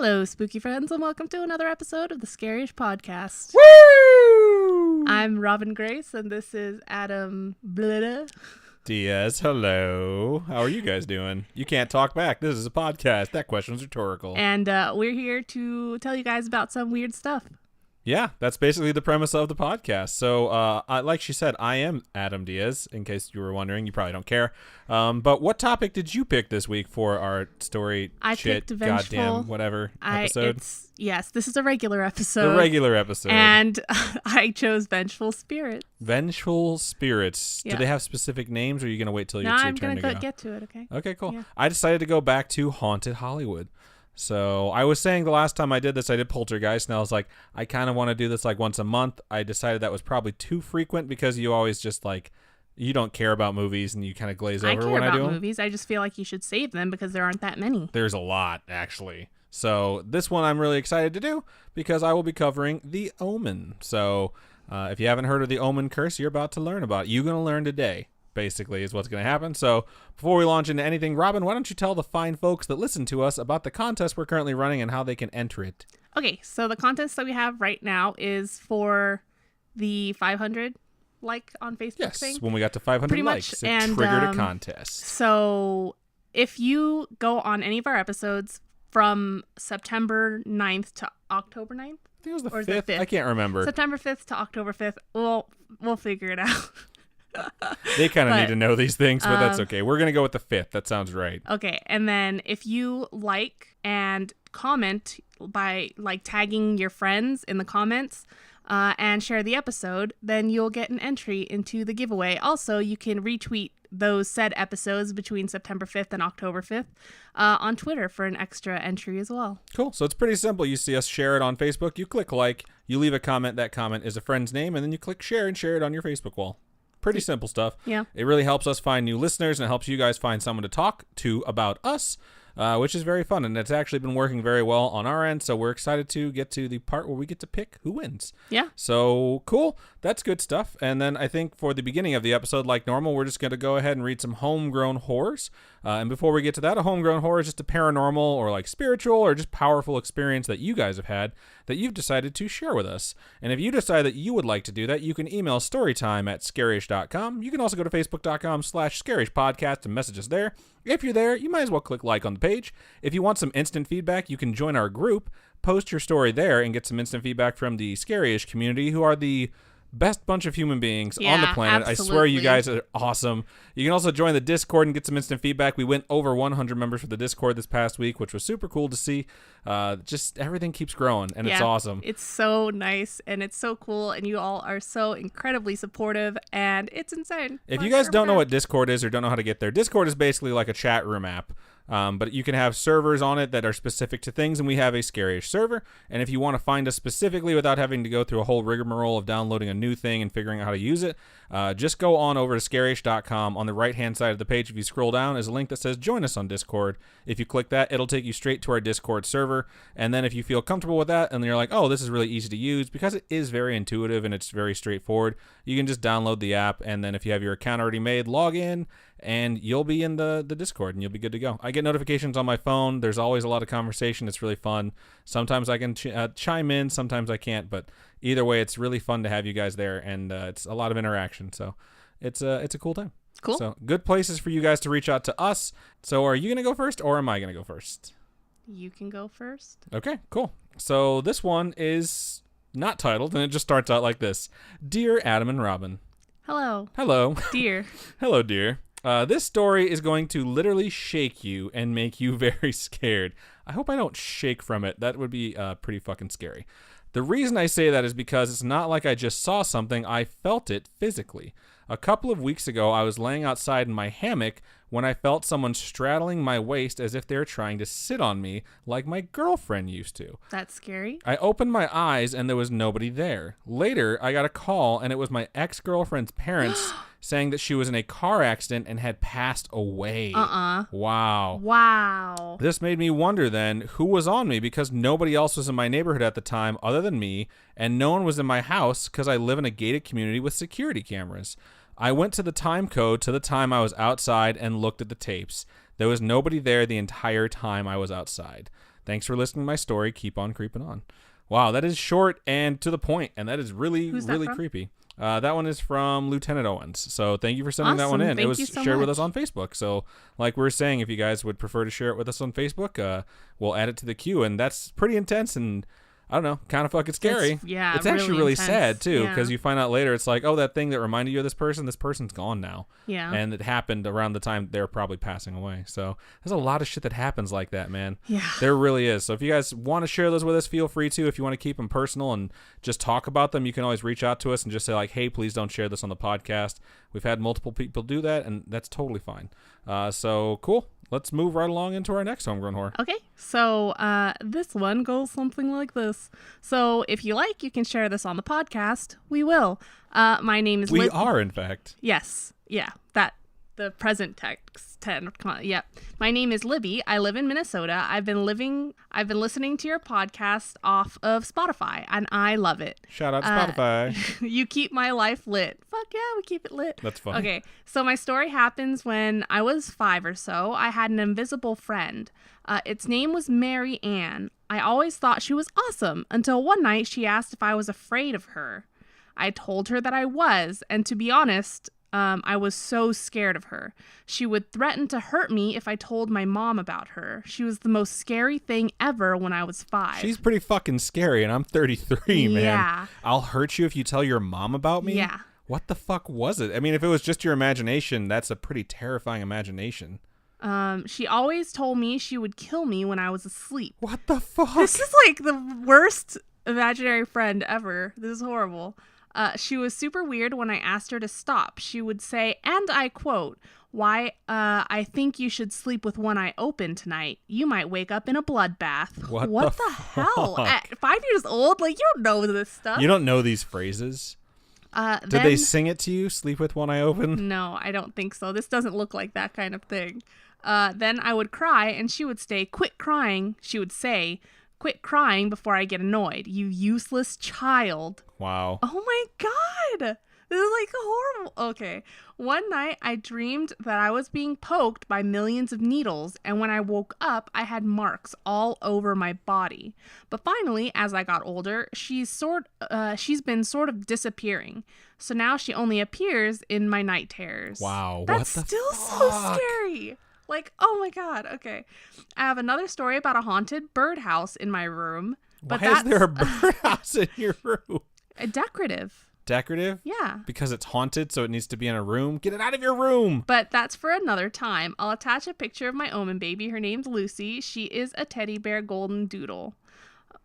Hello, spooky friends, and welcome to another episode of the Scariest Podcast. Woo! I'm Robin Grace, and this is Adam Diaz, hello. How are you guys doing? You can't talk back. This is a podcast. That question's rhetorical. And we're here to tell you guys about some weird stuff. Yeah, that's basically the premise of the podcast. So, like she said, I am Adam Diaz, in case you were wondering. You probably don't care. But what topic did you pick this week for our story, I picked Vengeful. goddamn, whatever episode? Yes, this is a regular episode. The regular episode. And I chose Vengeful Spirits. Vengeful Spirits. Yeah. Do they have specific names, or are you going to wait till it's your I'm turn going to to get to it, okay? Okay, cool. Yeah. I decided to go back to Haunted Hollywood. So I was saying the last time I did this, I did Poltergeist, and I was like, I kind of want to do this like once a month. I decided that was probably too frequent because you always just like, you don't care about movies and you kind of glaze over when I do them. I care about movies. I just feel like you should save them because there aren't that many. There's a lot, actually. So this one I'm really excited to do because I will be covering The Omen. So if you haven't heard of The Omen curse, you're about to learn about it. You're going to learn today, basically, is what's going to happen. So before we launch into anything, Robin, why don't you tell the fine folks that listen to us about the contest we're currently running and how they can enter it? Okay, so the contest that we have right now is for the 500 like on Facebook thing. Yes, when we got to 500 Pretty likes, much, it and, triggered a contest. So if you go on any of our episodes from September 9th to October 9th, I think it was the or is 5th. it 5th? I can't remember. September 5th to October 5th, we'll figure it out. They kind of need to know these things, but that's okay. We're going to go with the 5th. That sounds right. Okay, and then if you like and comment by like tagging your friends in the comments and share the episode, then you'll get an entry into the giveaway. Also, you can retweet those said episodes between September 5th and October 5th on Twitter for an extra entry as well. Cool. So it's pretty simple. You see us share it on Facebook. You click like, you leave a comment. That comment is a friend's name, and then you click share and share it on your Facebook wall. Pretty simple stuff. Yeah. It really helps us find new listeners, and it helps you guys find someone to talk to about us, which is very fun. And it's actually been working very well on our end. So we're excited to get to the part where we get to pick who wins. Yeah. So cool. That's good stuff. And then I think for the beginning of the episode, like normal, we're just going to go ahead and read some homegrown horrors. And before we get to that, a homegrown horror is just a paranormal or like spiritual or just powerful experience that you guys have had that you've decided to share with us. And if you decide that you would like to do that, you can email storytime@scarish.com. You can also go to facebook.com/scarishpodcast and message us there. If you're there, you might as well click like on the page. If you want some instant feedback, you can join our group, post your story there, and get some instant feedback from the Scarish community, who are the best bunch of human beings on the planet. Absolutely. I swear you guys are awesome. You can also join the Discord and get some instant feedback. We went over 100 members for the Discord this past week, which was super cool to see. Just everything keeps growing, and it's awesome. It's so nice, and it's so cool, and you all are so incredibly supportive, and it's insane. If you guys don't know what Discord is or don't know how to get there, Discord is basically like a chat room app. But you can have servers on it that are specific to things, and we have a Scarish server. And if you want to find us specifically without having to go through a whole rigmarole of downloading a new thing and figuring out how to use it, just go on over to scarish.com. On the right-hand side of the page, if you scroll down, is a link that says Join Us on Discord. If you click that, it'll take you straight to our Discord server. And then if you feel comfortable with that, and you're like, oh, this is really easy to use, because it is very intuitive and it's very straightforward, you can just download the app, and then if you have your account already made, log in, and you'll be in the Discord, and you'll be good to go. I get notifications on my phone. There's always a lot of conversation. It's really fun. Sometimes I can chime in. Sometimes I can't. But either way, it's really fun to have you guys there, and it's a lot of interaction. So it's a cool time. Cool. So good places for you guys to reach out to us. So are you going to go first, or am I going to go first? You can go first. Okay, cool. So this one is not titled, and it just starts out like this. Dear Adam and Robin. Hello. Hello. Dear. Hello, dear. This story is going to literally shake you and make you very scared. I hope I don't shake from it. That would be pretty fucking scary. The reason I say that is because it's not like I just saw something. I felt it physically. A couple of weeks ago, I was laying outside in my hammock when I felt someone straddling my waist as if they were trying to sit on me like my girlfriend used to. That's scary. I opened my eyes and there was nobody there. Later, I got a call and it was my ex-girlfriend's parents saying that she was in a car accident and had passed away. Wow. Wow. This made me wonder then who was on me, because nobody else was in my neighborhood at the time other than me, and no one was in my house because I live in a gated community with security cameras. I went to the time code to the time I was outside and looked at the tapes. There was nobody there the entire time I was outside. Thanks for listening to my story. Keep on creeping on. Wow, that is short and to the point, and that is really, really creepy. That one is from Lieutenant Owens. So thank you for sending that one in. It was shared with us on Facebook. So like we were saying, if you guys would prefer to share it with us on Facebook, we'll add it to the queue. And that's pretty intense and, I don't know, kind of fucking scary. It's actually really sad, too, because you find out later it's like, oh, that thing that reminded you of this person's gone now. Yeah. And it happened around the time they're probably passing away. So there's a lot of shit that happens like that, man. Yeah. There really is. So if you guys want to share those with us, feel free to. If you want to keep them personal and just talk about them, you can always reach out to us and just say, like, hey, please don't share this on the podcast. We've had multiple people do that, and that's totally fine. So cool. Let's move right along into our next homegrown horror. Okay, so this one goes something like this. So if you like, you can share this on the podcast. We will. My name is We are, in fact. Yes. Yeah, the present text. Yep. My name is Libby. I live in Minnesota. I've been listening to your podcast off of Spotify, and I love it. Shout out to Spotify. You keep my life lit. Fuck yeah, we keep it lit. That's fun. Okay, so my story happens when I was 5 or so. I had an invisible friend. Its name was Mary Ann. I always thought she was awesome until one night she asked if I was afraid of her. I told her that I was, and to be honest, I was so scared of her. She would threaten to hurt me if I told my mom about her. She was the most scary thing ever when I was 5. She's pretty fucking scary, and I'm 33, man. Yeah. I'll hurt you if you tell your mom about me? Yeah. What the fuck was it? I mean, if it was just your imagination, that's a pretty terrifying imagination. She always told me she would kill me when I was asleep. What the fuck? This is like the worst imaginary friend ever. This is horrible. She was super weird when I asked her to stop. She would say, and I quote, "Why, I think you should sleep with one eye open tonight. You might wake up in a bloodbath." What the hell? At 5 years old? Like, you don't know this stuff. You don't know these phrases? Did they sing it to you, sleep with one eye open? No, I don't think so. This doesn't look like that kind of thing. Then I would cry, and she would say, "Quit crying." She would say, "Quit crying before I get annoyed, you useless child." Wow. Oh my god. This is like horrible. Okay. One night I dreamed that I was being poked by millions of needles, and when I woke up, I had marks all over my body. But finally, as I got older, she's been sort of disappearing. So now she only appears in my night terrors. Wow. That's what the still fuck? so scary. Like, oh my god. Okay. I have another story about a haunted birdhouse in my room. But Why is there a birdhouse in your room? Decorative. Decorative? Yeah. Because it's haunted, so it needs to be in a room? Get it out of your room! But that's for another time. I'll attach a picture of my omen baby. Her name's Lucy. She is a teddy bear golden doodle.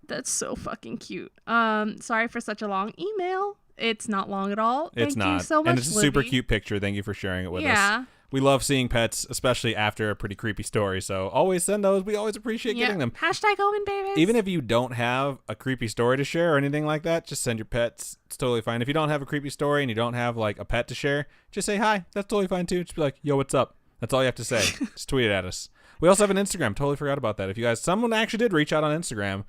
That's so fucking cute. Sorry for such a long email. It's not long at all. Thank you so much, and it's a Libby. super cute picture. Thank you for sharing it with us. Yeah. We love seeing pets, especially after a pretty creepy story. So always send those. We always appreciate getting them. Hashtag omen babies. Even if you don't have a creepy story to share or anything like that, just send your pets. It's totally fine. If you don't have a creepy story and you don't have like a pet to share, just say hi. That's totally fine too. Just be like, yo, what's up? That's all you have to say. Just tweet it at us. We also have an Instagram. Totally forgot about that. If you guys, someone actually did reach out on Instagram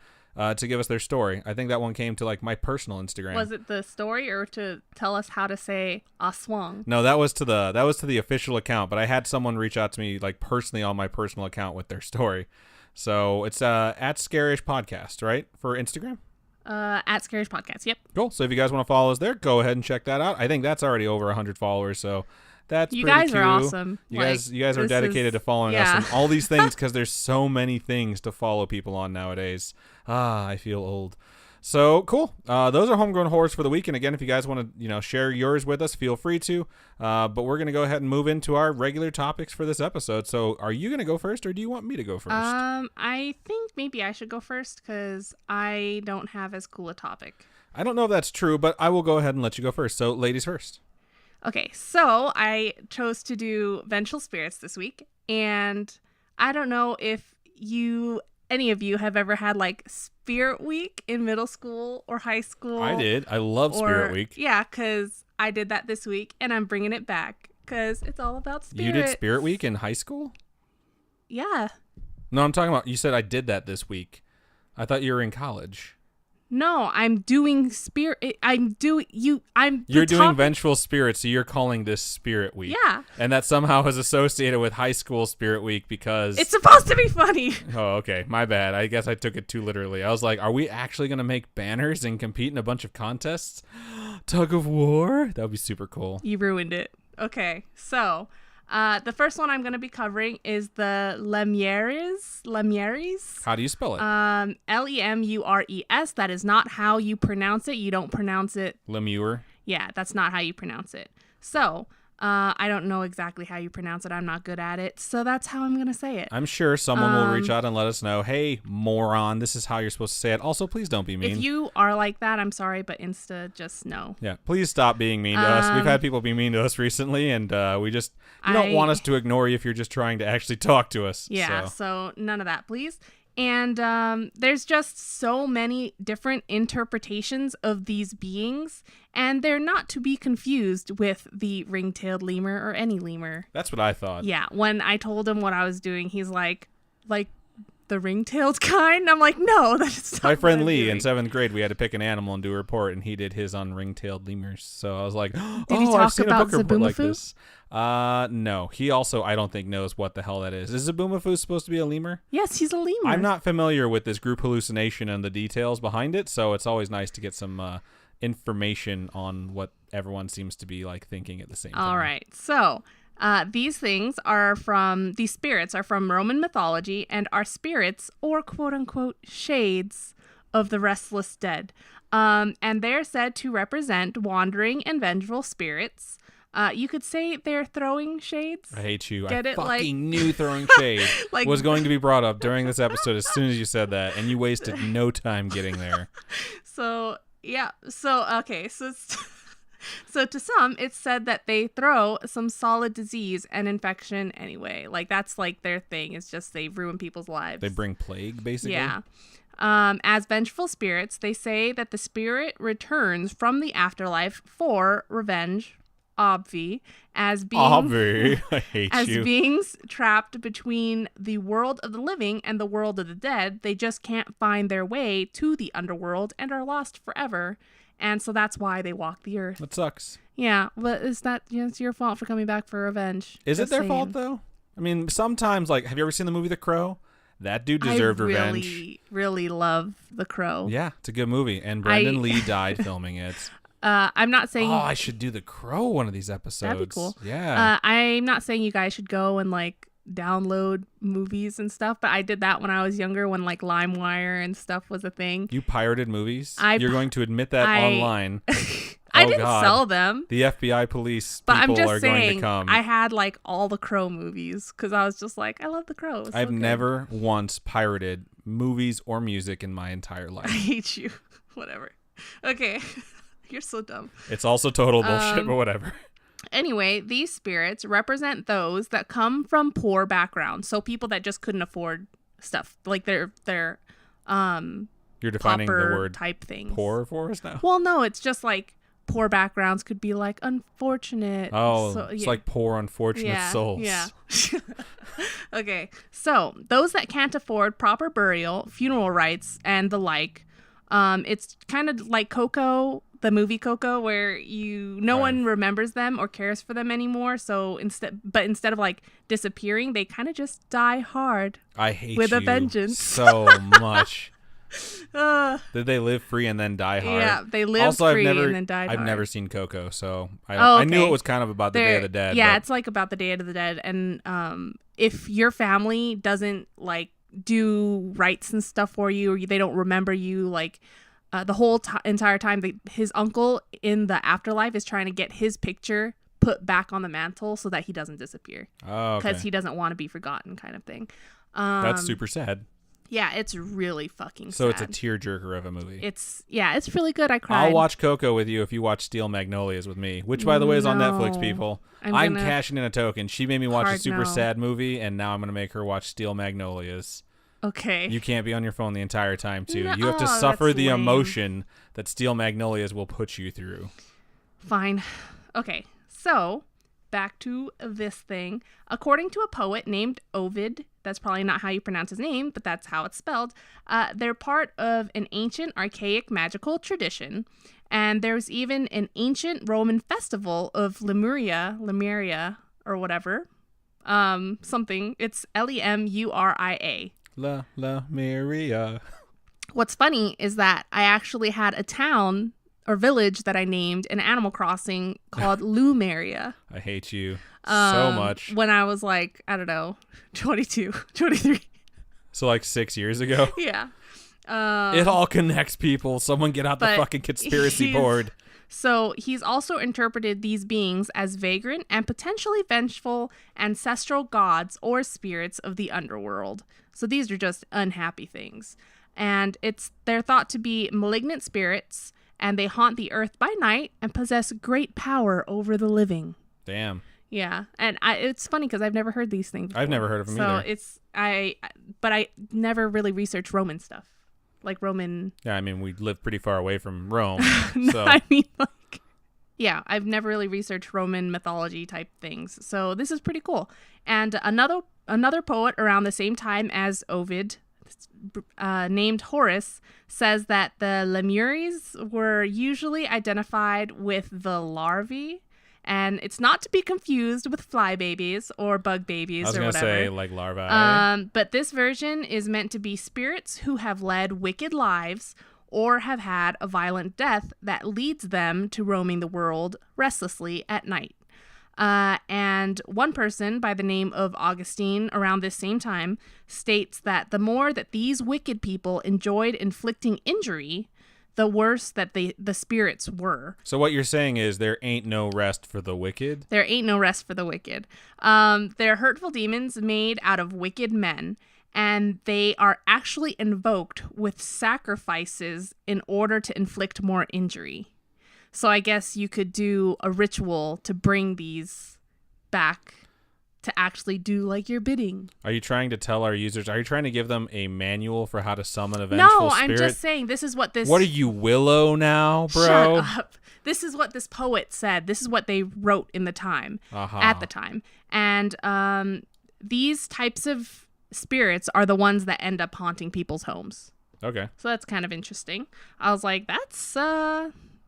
to give us their story. I think that one came to like my personal Instagram. Was it the story or to tell us how to say aswang? No, that was to the official account, but I had someone reach out to me like personally on my personal account with their story. So it's at Scarish Podcast, right? For Instagram? At Scarish Podcast, yep. Cool. So if you guys want to follow us there, go ahead and check that out. I think that's already over 100 followers, so that's you pretty guys cute. are awesome. You guys are dedicated to following us and all these things because there's so many things to follow people on nowadays. I feel old. So cool. Those are homegrown horrors for the week. And again, if you guys want to, share yours with us, feel free to. But we're gonna go ahead and move into our regular topics for this episode. So, are you gonna go first, or do you want me to go first? I think maybe I should go first because I don't have as cool a topic. I don't know if that's true, but I will go ahead and let you go first. So, ladies first. Okay, so I chose to do Vengeful Spirits this week, and I don't know if any of you have ever had like Spirit Week in middle school or high school. I did. I love Spirit Week. Yeah, because I did that this week, and I'm bringing it back because it's all about spirit. You did Spirit Week in high school? Yeah. No, I'm talking about, you said I did that this week. I thought you were in college. No, I'm doing spirit. I'm doing you. I'm. You're doing Vengeful Spirit, so you're calling this Spirit Week. Yeah. And that somehow is associated with High School Spirit Week because It's supposed to be funny. Oh, okay. My bad. I guess I took it too literally. I was like, are we actually going to make banners and compete in a bunch of contests? Tug of war? That would be super cool. You ruined it. Okay, so the first one I'm going to be covering is the Lemures. How do you spell it? Lemures. That is not how you pronounce it. You don't pronounce it. Lemure? Yeah, that's not how you pronounce it. So, I don't know exactly how you pronounce it. I'm not good at it. So that's how I'm going to say it. I'm sure someone will reach out and let us know, hey, moron, this is how you're supposed to say it. Also, please don't be mean. If you are like that, I'm sorry, but Insta, just no. Yeah, please stop being mean to us. We've had people be mean to us recently, and you don't want us to ignore you if you're just trying to actually talk to us. Yeah, so none of that, please. And there's just so many different interpretations of these beings, and they're not to be confused with the ring-tailed lemur or any lemur. That's what I thought. Yeah, when I told him what I was doing, he's like the ring-tailed kind? I'm like, no, that's not my friend what I'm Lee doing. in 7th grade, we had to pick an animal and do a report, and he did his on ring-tailed lemurs. So I was like, Did he I've talk seen about a book report like Zaboomafoo? this. No. He also, I don't think, knows what the hell that is. Is Zaboomafoo supposed to be a lemur? Yes, he's a lemur. I'm not familiar with this group hallucination and the details behind it, so it's always nice to get some information on what everyone seems to be like thinking at the same time. All right, so these spirits are from Roman mythology and are spirits or quote-unquote shades of the restless dead. And they're said to represent wandering and vengeful spirits. You could say they're throwing shades. I hate you. Get I it? fucking knew throwing shade was going to be brought up during this episode as soon as you said that, and you wasted no time getting there. So, yeah. So, okay. So to some, it's said that they throw some solid disease and infection anyway. Like, that's like their thing. It's just they ruin people's lives. They bring plague, basically? Yeah. As vengeful spirits, they say that the spirit returns from the afterlife for revenge, obvi, as beings, I hate as you. beings trapped between the world of the living and the world of the dead. They just can't find their way to the underworld and are lost forever. And so that's why they walk the earth. That sucks. Yeah, but it's your fault for coming back for revenge. Is Just it their saying. fault, though? I mean, sometimes, like, have you ever seen the movie The Crow? That dude deserved revenge. I really love The Crow. Yeah, it's a good movie. And Brendan Lee died filming it. I'm not saying... Oh, I should do The Crow one of these episodes. That'd be cool. Yeah. I'm not saying you guys should go and, like, download movies and stuff, but I did that when I was younger, when, like, LimeWire and stuff was a thing. You pirated movies? You're going to admit that I- online. I Oh, didn't God. sell them. The FBI police But people I'm just are going to saying, come. I had, like, all the Crow movies, because I was just like, I love the Crow. It's so I've good. never once pirated movies or music in my entire I life. hate you. Whatever. Okay. You're so dumb. It's also total bullshit, but whatever. Anyway, these spirits represent those that come from poor backgrounds. So people that just couldn't afford stuff. Like they're You're defining the pauper word type things. poor for us now? Well, no, it's just like poor backgrounds could be like unfortunate. Oh, So, it's yeah. like poor unfortunate souls. Yeah. Okay. So those that can't afford proper burial, funeral rites, and the like, it's kind of like Coco, the movie Coco, where no one remembers them or cares for them anymore. So instead of like disappearing, they kind of just die hard. I hate With you a vengeance. so much. Did they live free and then die hard? Yeah, they lived also, free and then died I've hard. never seen Coco, so Oh, I knew okay. it was kind of about the Day of the Dead. Yeah, but it's like about the Day of the Dead. And if your family doesn't like do rites and stuff for you, or they don't remember you, like the whole entire time, his uncle in the afterlife is trying to get his picture put back on the mantle so that he doesn't disappear. Oh, okay. Because he doesn't want to be forgotten, kind of thing. That's super sad. Yeah, it's really fucking So sad. it's a tearjerker of a movie. It's really good. I cried. I'll watch Coco with you if you watch Steel Magnolias with me, which, by the way, is on Netflix, No. people. I'm I'm gonna- cashing in a token. She made me watch a Hard super no. sad movie, and now I'm going to make her watch Steel Magnolias. Okay. You can't be on your phone the entire time, too. You have to No, suffer that's the lame. emotion that Steel Magnolias will put you through. Fine. Okay, so back to this thing. According to a poet named Ovid, That's probably not how you pronounce his name, but that's how it's spelled. They're part of an ancient, archaic, magical tradition. And there's even an ancient Roman festival of Lemuria, or whatever. Something. It's Lemuria. Lemuria. What's funny is that I actually had a town or village that I named in Animal Crossing called Lumeria. I hate you so much. When I was like, I don't know, 22, 23. So like 6 years ago? Yeah. It all connects, people. Someone get out the fucking conspiracy board. So he's also interpreted these beings as vagrant and potentially vengeful ancestral gods or spirits of the underworld. So these are just unhappy things. And they're thought to be malignant spirits, and they haunt the earth by night and possess great power over the living. Damn. Yeah, and it's funny because I've never heard these things before. I've never heard of them either. So but I never really researched Roman stuff, like Roman. Yeah, I mean we live pretty far away from Rome, so I mean, like, yeah, I've never really researched Roman mythology type things. So this is pretty cool. And another poet around the same time as Ovid, named Horace, says that the Lemures were usually identified with the larvae, and it's not to be confused with fly babies or bug babies or whatever. I was going to say like larvae. But this version is meant to be spirits who have led wicked lives or have had a violent death that leads them to roaming the world restlessly at night. And one person by the name of Augustine around this same time states that the more that these wicked people enjoyed inflicting injury, the worse that the spirits were. So what you're saying is there ain't no rest for the wicked? There ain't no rest for the wicked. They're hurtful demons made out of wicked men, and they are actually invoked with sacrifices in order to inflict more injury. So I guess you could do a ritual to bring these back to actually do like your bidding. Are you trying to tell our users, are you trying to give them a manual for how to summon a vengeful spirit? No, I'm just saying this is what this... What are you, Willow now, bro? Shut up. This is what this poet said. This is what they wrote in the time, at the time. And these types of spirits are the ones that end up haunting people's homes. Okay. So that's kind of interesting. I was like,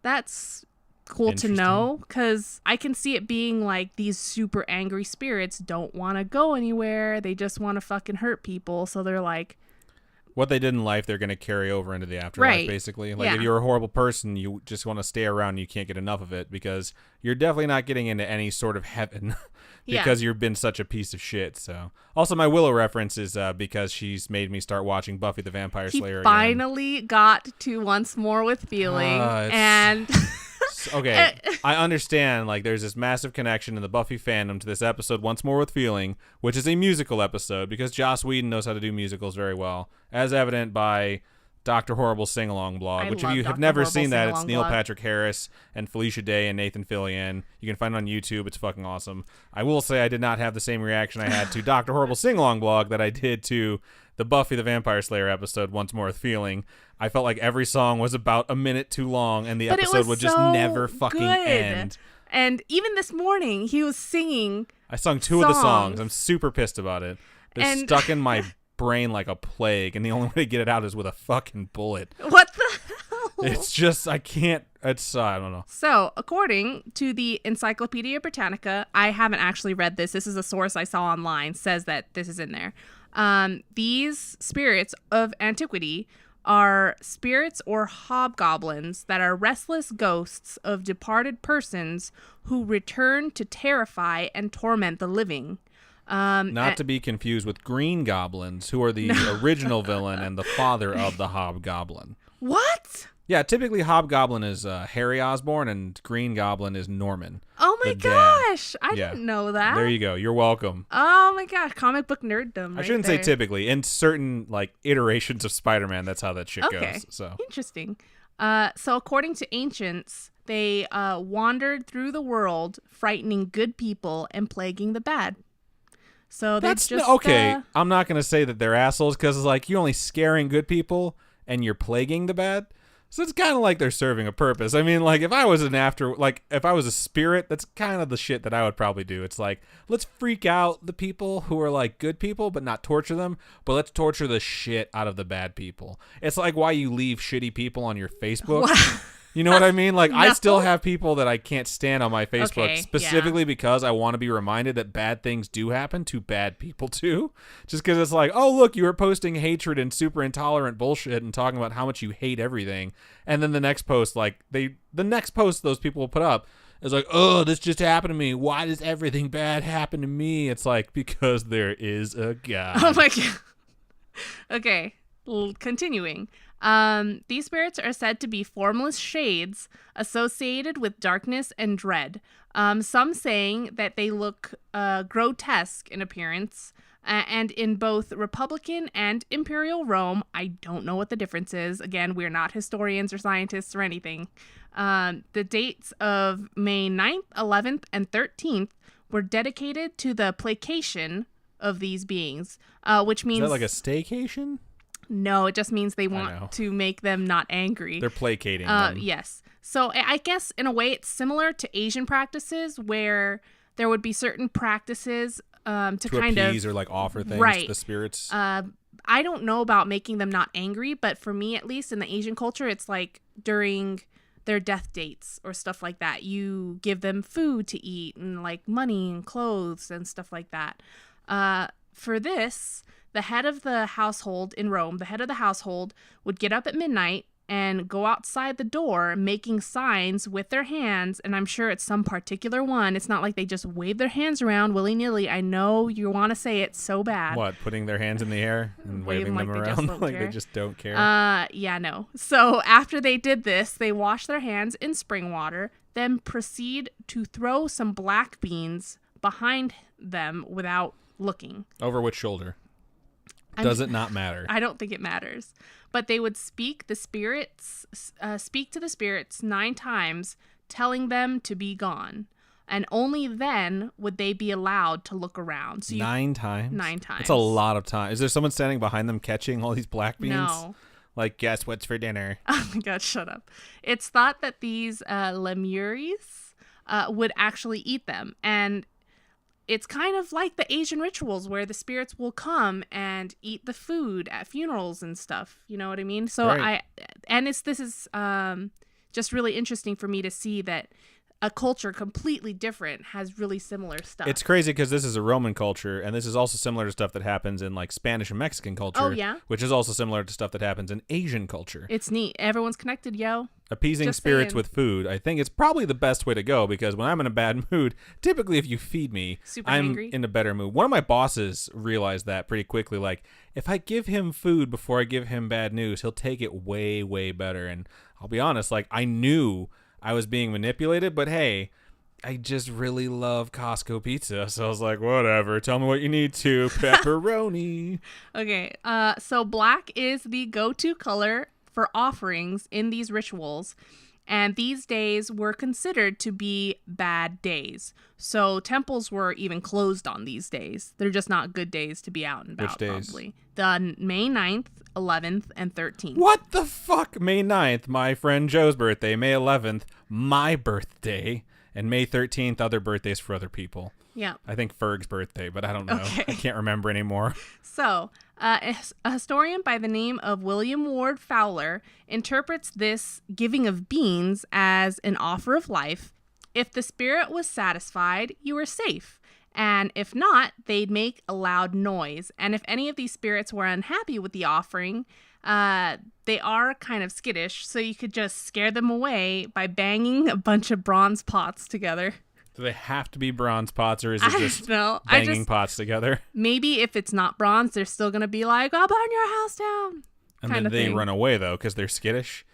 that's cool to know, because I can see it being like these super angry spirits don't want to go anywhere. They just want to fucking hurt people. So they're like, what they did in life, they're going to carry over into the afterlife, basically. Like, if you're a horrible person, you just want to stay around, you can't get enough of it, because you're definitely not getting into any sort of heaven because you've been such a piece of shit. So, also, my Willow reference is because she's made me start watching Buffy the Vampire Slayer again. Finally got to Once More with Feeling, and... Okay, I understand, like, there's this massive connection in the Buffy fandom to this episode, Once More with Feeling, which is a musical episode, because Joss Whedon knows how to do musicals very well, as evident by Dr. Horrible's Sing-Along blog, which if you have never seen that, it's Neil Patrick Harris and Felicia Day and Nathan Fillion. You can find it on YouTube. It's fucking awesome. I will say I did not have the same reaction I had to Dr. Horrible's Sing-Along blog that I did to the Buffy the Vampire Slayer episode, Once More with Feeling. I felt like every song was about a minute too long, and the episode would just never fucking end. And even this morning, he was singing. I sung two of the songs. I'm super pissed about it. They're stuck in my brain like a plague, and the only way to get it out is with a fucking bullet. What the hell? It's just, I can't, I don't know. So, according to the Encyclopedia Britannica, I haven't actually read this. This is a source I saw online, says that this is in there. These spirits of antiquity are spirits or hobgoblins that are restless ghosts of departed persons who return to terrify and torment the living. Not to be confused with Green Goblins, who are the original villain and the father of the Hobgoblin. What? Yeah, typically Hobgoblin is Harry Osborn and Green Goblin is Norman. Oh my gosh, I didn't know that. There you go. You're welcome. Oh my gosh, comic book nerddom. I shouldn't say typically. In certain like iterations of Spider-Man, that's how that shit goes. So interesting. So according to ancients, they wandered through the world, frightening good people and plaguing the bad. So that's just okay. I'm not gonna say that they're assholes, because like you're only scaring good people and you're plaguing the bad. So it's kind of like they're serving a purpose. I mean, like if I was if I was a spirit, that's kind of the shit that I would probably do. It's like, let's freak out the people who are like good people, but not torture them. But let's torture the shit out of the bad people. It's like why you leave shitty people on your Facebook. What? You know what I mean? Like, No. I still have people that I can't stand on my Facebook, Okay, specifically because I want to be reminded that bad things do happen to bad people too. Just because it's like, oh, look, you were posting hatred and super intolerant bullshit and talking about how much you hate everything. And then the next post, the next post those people will put up is like, oh, this just happened to me. Why does everything bad happen to me? It's like, because there is a God. Oh my God. Okay, continuing. These spirits are said to be formless shades associated with darkness and dread. Some saying that they look grotesque in appearance, and in both Republican and Imperial Rome, I don't know what the difference is. Again, we're not historians or scientists or anything. The dates of May 9th, 11th, and 13th were dedicated to the placation of these beings, which means... Is that like a staycation? No, it just means they want to make them not angry. They're placating them. Yes. So I guess in a way it's similar to Asian practices where there would be certain practices to kind appease of... or like offer things right. to the spirits. I don't know about making them not angry, but for me at least in the Asian culture, it's like during their death dates or stuff like that. You give them food to eat and like money and clothes and stuff like that. For this... The head of the household in Rome, the head of the household, would get up at midnight and go outside the door making signs with their hands. And I'm sure it's some particular one. It's not like they just wave their hands around willy-nilly. I know you want to say it so bad. What, putting their hands in the air and waving them around like they just don't care? Yeah, no. So after they did this, they wash their hands in spring water, then proceed to throw some black beans behind them without looking. Over which shoulder? Does it not matter? I don't think it matters. But they would speak to the spirits 9 times, telling them to be gone. And only then would they be allowed to look around. So 9 times? 9 times. That's a lot of time. Is there someone standing behind them catching all these black beans? No. Like, guess what's for dinner? Oh my God, shut up. It's thought that these lemures would actually eat them. And it's kind of like the Asian rituals where the spirits will come and eat the food at funerals and stuff. You know what I mean? So right. this is just really interesting for me to see that a culture completely different has really similar stuff. It's crazy because this is a Roman culture, and this is also similar to stuff that happens in like Spanish and Mexican culture. Oh, yeah? Which is also similar to stuff that happens in Asian culture. It's neat. Everyone's connected, yo. Appeasing Just spirits saying. with food, I think it's probably the best way to go because when I'm in a bad mood, typically if you feed me, I'm angry. in a better mood. One of my bosses realized that pretty quickly. Like, if I give him food before I give him bad news, he'll take it way, way better. And I'll be honest, like, I knew I was being manipulated, but hey, I just really love Costco pizza. So I was like, whatever, tell me what you need to. Pepperoni. Okay, so black is the go-to color for offerings in these rituals, and these days were considered to be bad days. So temples were even closed on these days. They're just not good days to be out and about. Which days? Probably. The May 9th, 11th, and 13th. What the fuck? May 9th, my friend Joe's birthday. May 11th, my birthday. And May 13th, other birthdays for other people. Yeah. I think Ferg's birthday, but I don't know. Okay. I can't remember anymore. So, a historian by the name of William Ward Fowler interprets this giving of beans as an offer of life. If the spirit was satisfied, you were safe. And if not, they'd make a loud noise. And if any of these spirits were unhappy with the offering, they are kind of skittish, so you could just scare them away by banging a bunch of bronze pots together. Do they have to be bronze pots, or is it just banging pots together? Maybe if it's not bronze, they're still going to be like, I'll burn your house down. And then they run away, though, because they're skittish.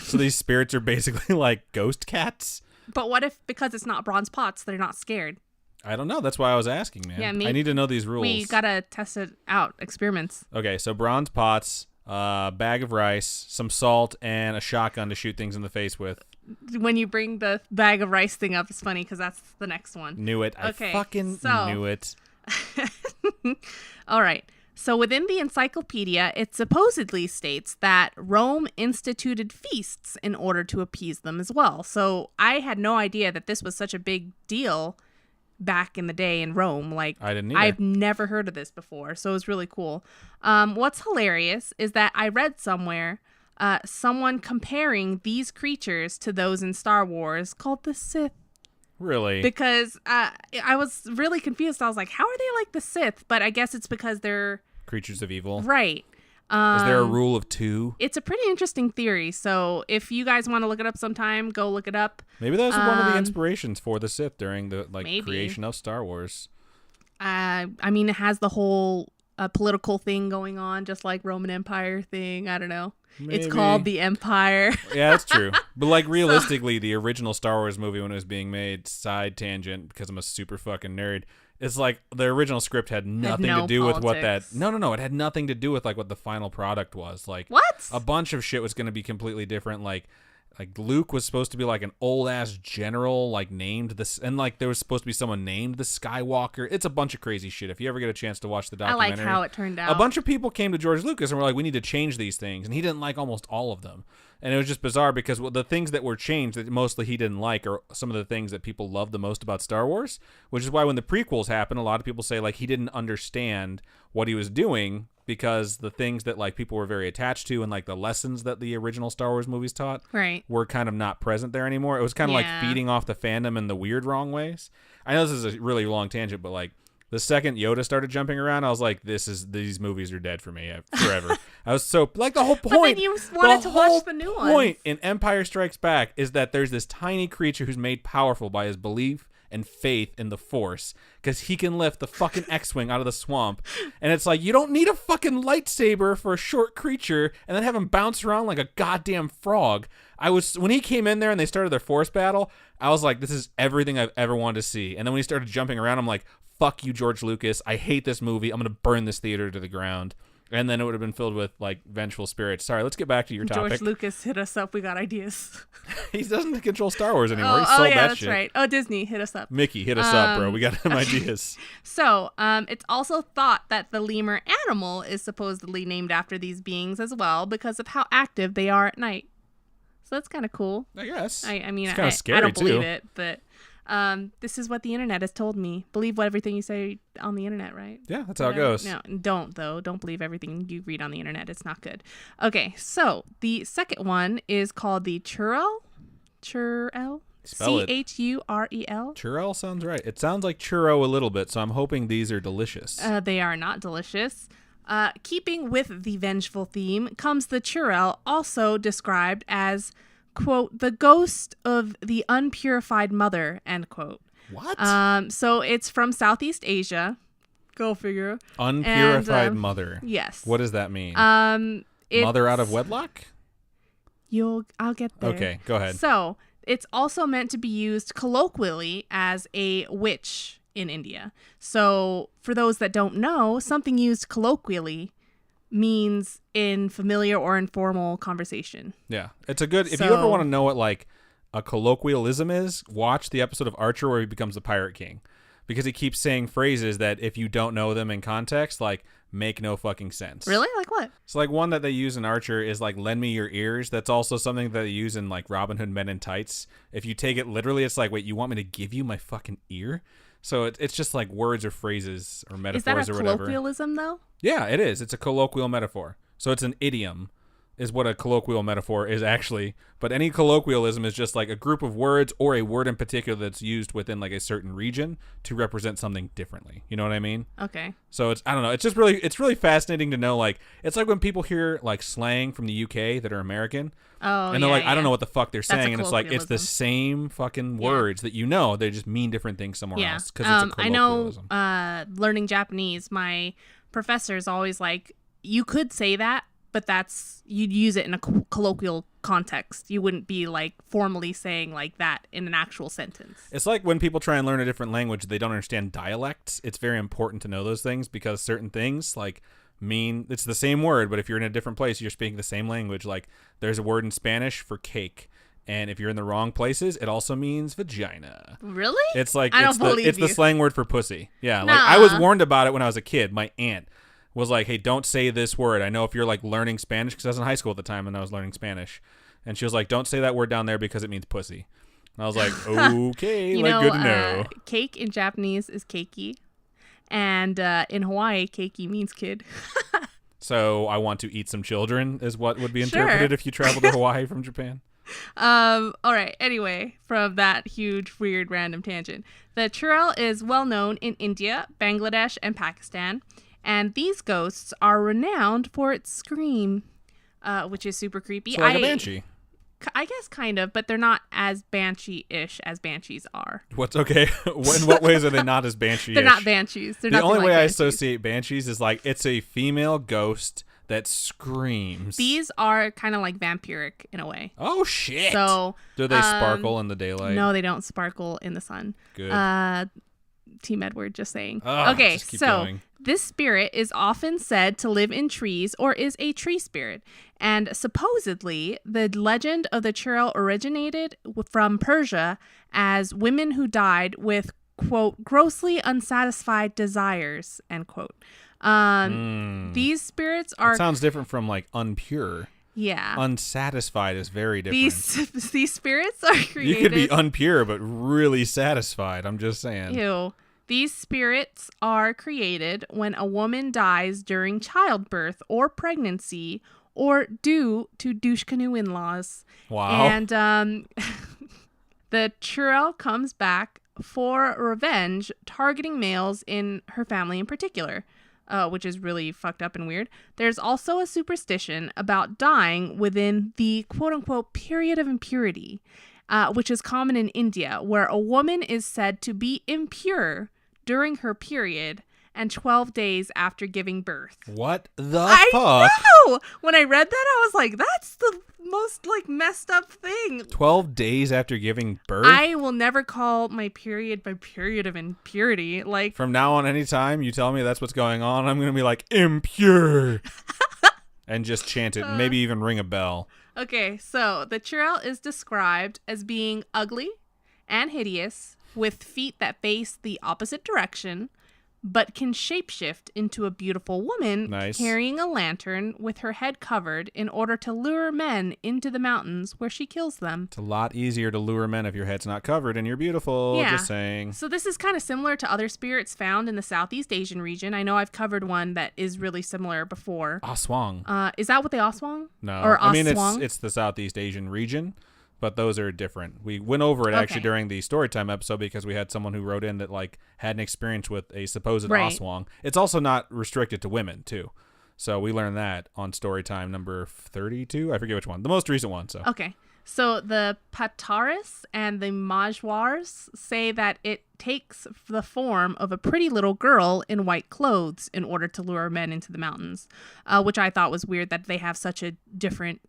So these spirits are basically like ghost cats? But what if, because it's not bronze pots, they're not scared? I don't know. That's why I was asking, man. Yeah, I need to know these rules. We got to test it out. Experiments. Okay, so bronze pots, bag of rice, some salt, and a shotgun to shoot things in the face with. When you bring the bag of rice thing up, it's funny because that's the next one. Knew it. Okay, I fucking knew it. All right. So within the encyclopedia, it supposedly states that Rome instituted feasts in order to appease them as well. So I had no idea that this was such a big deal back in the day in Rome. Like, I didn't either. I've never heard of this before, so it was really cool. What's hilarious is that I read somewhere someone comparing these creatures to those in Star Wars called the Sith. Really? Because I was really confused. I was like, how are they like the Sith? But I guess it's because they're creatures of evil. Right. Is there a rule of 2? It's a pretty interesting theory. So if you guys want to look it up sometime, go look it up. Maybe that was one of the inspirations for the Sith during the maybe. creation of Star Wars. I mean, it has the whole political thing going on, just like Roman Empire thing. I don't know. Maybe. It's called the Empire. Yeah, that's true. But like realistically, the original Star Wars movie when it was being made, side tangent because I'm a super fucking nerd. It's like the original script had nothing to do with what that. No. It had nothing to do with like what the final product was. Like what? A bunch of shit was going to be completely different. Like Luke was supposed to be like an old ass general, like named this, and like there was supposed to be someone named the Skywalker. It's a bunch of crazy shit. If you ever get a chance to watch the documentary, I like how it turned out. A bunch of people came to George Lucas and were like, "We need to change these things," and he didn't like almost all of them. And it was just bizarre because the things that were changed that mostly he didn't like are some of the things that people love the most about Star Wars, which is why when the prequels happen, a lot of people say like he didn't understand what he was doing because the things that like people were very attached to and like the lessons that the original Star Wars movies taught were kind of not present there anymore. It was kind of like feeding off the fandom in the weird wrong ways. I know this is a really long tangent, but like the second Yoda started jumping around, I was like, these movies are dead for me forever. I was so like the whole point. But then you wanted to watch the new ones. The point in Empire Strikes Back is that there's this tiny creature who's made powerful by his belief and faith in the Force because he can lift the fucking X-Wing out of the swamp. And it's like, you don't need a fucking lightsaber for a short creature and then have him bounce around like a goddamn frog. When he came in there and they started their Force battle, I was like, this is everything I've ever wanted to see. And then when he started jumping around, I'm like, fuck you, George Lucas. I hate this movie. I'm going to burn this theater to the ground. And then it would have been filled with like vengeful spirits. Sorry, let's get back to your topic. George Lucas, hit us up. We got ideas. He doesn't control Star Wars anymore. He sold that that's shit. Right. Oh, Disney, hit us up. Mickey, hit us up, bro. We got some ideas. So, it's also thought that the lemur animal is supposedly named after these beings as well because of how active they are at night. So that's kind of cool. I guess. I mean, it's kind of scary, I don't believe too. it, but this is what the internet has told me. Believe everything you say on the internet, right? Yeah, that's how it goes. No, don't, though. Don't believe everything you read on the internet. It's not good. Okay, so the second one is called the churel. Churel? Spell it. Churel? Churel sounds right. It sounds like churro a little bit, so I'm hoping these are delicious. They are not delicious. Keeping with the vengeful theme comes the churel, also described as, quote, the ghost of the unpurified mother, end quote. What? So it's from Southeast Asia. Go figure. Unpurified mother. Yes. What does that mean? Mother out of wedlock? I'll get there. Okay, go ahead. So it's also meant to be used colloquially as a witch in India. So for those that don't know, something used colloquially means in familiar or informal conversation. Yeah. It's a good, if you ever want to know what like a colloquialism is, watch the episode of Archer where he becomes the Pirate King. Because he keeps saying phrases that if you don't know them in context, like make no fucking sense. Really? Like what? So like one that they use in Archer is like lend me your ears. That's also something that they use in like Robin Hood Men in Tights. If you take it literally, it's like, wait, you want me to give you my fucking ear? So it's just like words or phrases or metaphors or whatever. Is that a colloquialism though? Yeah, it is. It's a colloquial metaphor. So it's an idiom is what a colloquial metaphor is actually. But any colloquialism is just like a group of words or a word in particular that's used within like a certain region to represent something differently. You know what I mean? Okay. So I don't know. It's really fascinating to know. Like, it's like when people hear like slang from the UK that are American. Oh, and they're like, I don't know what the fuck they're saying. And it's like, it's the colloquialism. same fucking words that you know. They just mean different things somewhere else. Because it's a I know colloquialism. learning Japanese, my professor's always like, you could say that, but you'd use it in a colloquial context. You wouldn't be like formally saying like that in an actual sentence. It's like when people try and learn a different language, they don't understand dialects. It's very important to know those things because certain things like mean it's the same word, but if you're in a different place, you're speaking the same language. Like there's a word in Spanish for cake. And if you're in the wrong places, it also means vagina. Really? It's like I don't believe it's you. the slang word for pussy. Yeah, Nah. like I was warned about it when I was a kid. My aunt was like, hey, don't say this word. I know if you're like learning Spanish, because I was in high school at the time and I was learning Spanish. And she was like, don't say that word down there because it means pussy. And I was like, okay, good to know. Cake in Japanese is keiki. And in Hawaii, keiki means kid. So I want to eat some children is what would be interpreted if you travel to Hawaii from Japan. All right. Anyway, from that huge, weird, random tangent. The churel is well known in India, Bangladesh, and Pakistan. And these ghosts are renowned for its scream, which is super creepy. So like a banshee. I guess kind of, but they're not as banshee-ish as banshees are. What's okay? In what ways are they not as banshee-ish? They're not banshees. The only way I associate banshees is like it's a female ghost that screams. These are kind of like vampiric in a way. Oh, shit. So, do they sparkle in the daylight? No, they don't sparkle in the sun. Good. Team Edward, just saying. Oh, okay, just keep so going. This spirit is often said to live in trees or is a tree spirit. And supposedly, the legend of the churel originated from Persia as women who died with, quote, grossly unsatisfied desires, end quote. These spirits are... That sounds different from, like, unpure. Yeah. Unsatisfied is very different. These spirits are created... You could be unpure, but really satisfied. I'm just saying. Ew. These spirits are created when a woman dies during childbirth or pregnancy or due to douche canoe in-laws. Wow. And the churel comes back for revenge, targeting males in her family in particular, which is really fucked up and weird. There's also a superstition about dying within the quote-unquote period of impurity, which is common in India, where a woman is said to be impure during her period and 12 days after giving birth. What the fuck? I know! When I read that, I was like, that's the most, like, messed up thing. 12 days after giving birth? I will never call my period of impurity. Like, from now on, anytime you tell me that's what's going on, I'm going to be like, impure! And just chant it, and maybe even ring a bell. Okay, so the churel is described as being ugly and hideous, with feet that face the opposite direction, but can shapeshift into a beautiful woman carrying a lantern with her head covered in order to lure men into the mountains where she kills them. It's a lot easier to lure men if your head's not covered and you're beautiful, just saying. So this is kind of similar to other spirits found in the Southeast Asian region. I know I've covered one that is really similar before. Aswang. Is that what they Aswang? No. Or I mean, Aswang? it's the Southeast Asian region. But those are different. We went over it actually during the Storytime episode because we had someone who wrote in that like had an experience with a supposed Aswang. It's also not restricted to women too. So we learned that on Storytime number 32. I forget which one. The most recent one. So okay. So the Pataris and the Majwars say that it takes the form of a pretty little girl in white clothes in order to lure men into the mountains, which I thought was weird that they have such a different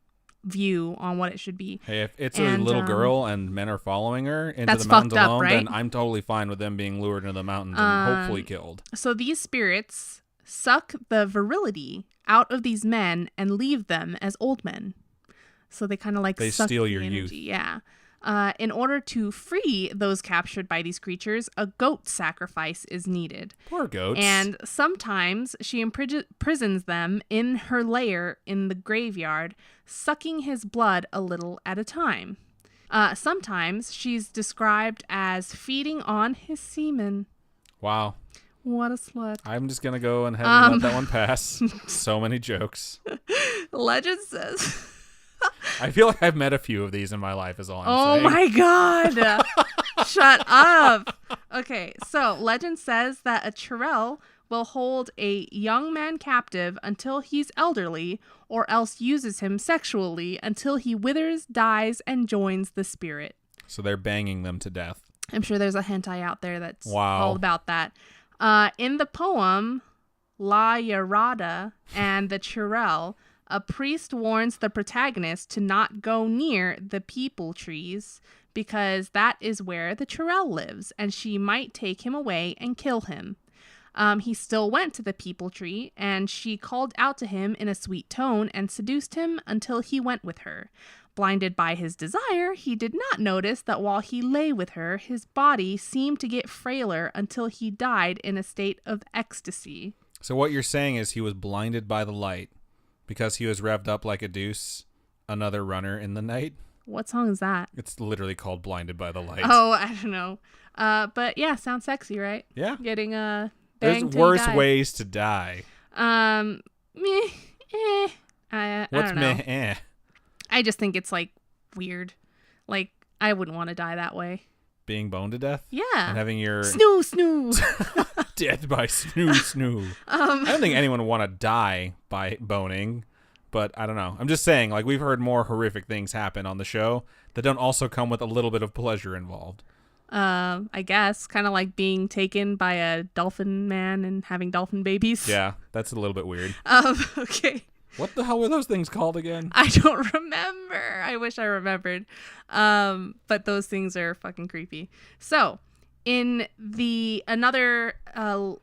view on what it should be. Hey, if it's a little girl and men are following her into the mountains alone, right? then I'm totally fine with them being lured into the mountains and hopefully killed. So these spirits suck the virility out of these men and leave them as old men. So they kind of like suck steal your energy. youth. Yeah. In order to free those captured by these creatures, a goat sacrifice is needed. Poor goats. And sometimes she imprisons them in her lair in the graveyard, sucking his blood a little at a time. Sometimes she's described as feeding on his semen. Wow. What a slut. I'm just going to go ahead and let that one pass. So many jokes. Legend says... I feel like I've met a few of these in my life is all I'm saying. Oh my God. Shut up. Okay, so legend says that a churel will hold a young man captive until he's elderly or else uses him sexually until he withers, dies, and joins the spirit. So they're banging them to death. I'm sure there's a hentai out there that's all about that. In the poem La Yarada and the Churel, a priest warns the protagonist to not go near the peepal trees because that is where the churel lives and she might take him away and kill him. He still went to the peepal tree and she called out to him in a sweet tone and seduced him until he went with her. Blinded by his desire, he did not notice that while he lay with her, his body seemed to get frailer until he died in a state of ecstasy. So what you're saying is he was blinded by the light because he was revved up like a deuce, another runner in the night. What song is that? It's literally called Blinded by the Light. Oh, I don't know. But yeah, sounds sexy, right? Yeah. Getting There's banged till worse you die. ways to die. Meh, I What's don't know. meh? Eh? I just think it's like weird. Like I wouldn't want to die that way. Being boned to death? Yeah. And having your Snoo. death by snoo. I don't think anyone would want to die by boning, but I don't know. I'm just saying, like, we've heard more horrific things happen on the show that don't also come with a little bit of pleasure involved. I guess kind of like being taken by a dolphin man and having dolphin babies. Yeah, that's a little bit weird. Okay. What the hell were those things called again? I don't remember. I wish I remembered. But those things are fucking creepy. So, in another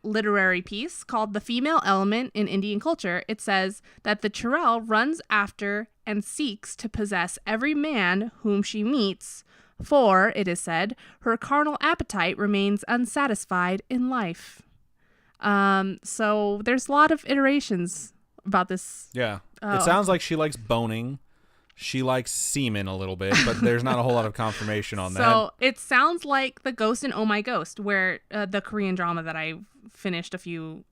literary piece called The Female Element in Indian Culture, it says that the churel runs after and seeks to possess every man whom she meets, for, it is said, her carnal appetite remains unsatisfied in life. So there's a lot of iterations about this. Yeah. It sounds like she likes boning. She likes semen a little bit, but there's not a whole lot of confirmation on that. So it sounds like the Ghost in Oh My Ghost, where the Korean drama that I finished a few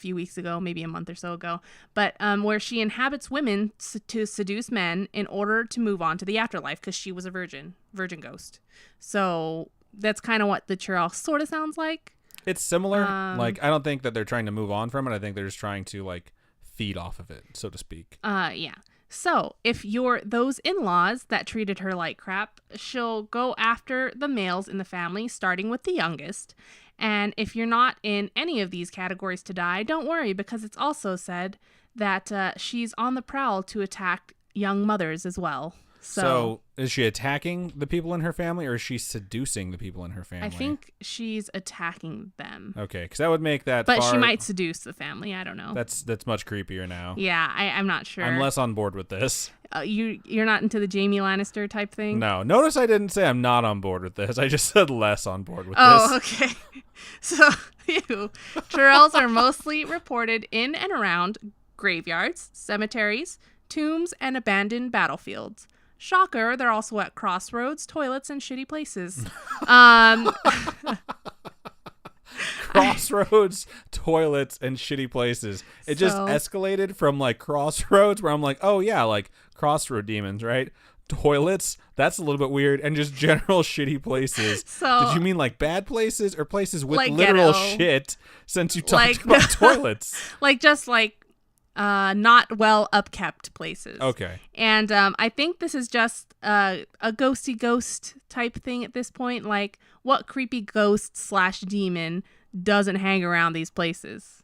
weeks ago, maybe a month or so ago, but where she inhabits women to seduce men in order to move on to the afterlife because she was a virgin ghost. So that's kind of what the churel sort of sounds like. It's similar. Like, I don't think that they're trying to move on from it. I think they're just trying to, like, feed off of it, so to speak. Yeah. So, if you're those in-laws that treated her like crap, she'll go after the males in the family, starting with the youngest. And if you're not in any of these categories to die, don't worry, because it's also said that she's on the prowl to attack young mothers as well. So, is she attacking the people in her family, or is she seducing the people in her family? I think she's attacking them. Okay, because that would make that But she might seduce the family. I don't know. That's much creepier now. Yeah, I'm not sure. I'm less on board with this. You're not into the Jamie Lannister type thing? No. Notice I didn't say I'm not on board with this. I just said less on board with this. Oh, okay. So, churels are mostly reported in and around graveyards, cemeteries, tombs, and abandoned battlefields. Shocker, they're also at crossroads, toilets, and shitty places. Crossroads, toilets, and shitty places. It just escalated from, like, crossroads, where I'm like, oh, yeah, like, crossroad demons, right? Toilets, that's a little bit weird, and just general shitty places. So, did you mean, like, bad places or places with like literal ghetto. shit, since you talked about toilets? Not well upkept places. Okay. And I think this is just a ghosty ghost type thing at this point. Like, what creepy ghost / demon doesn't hang around these places?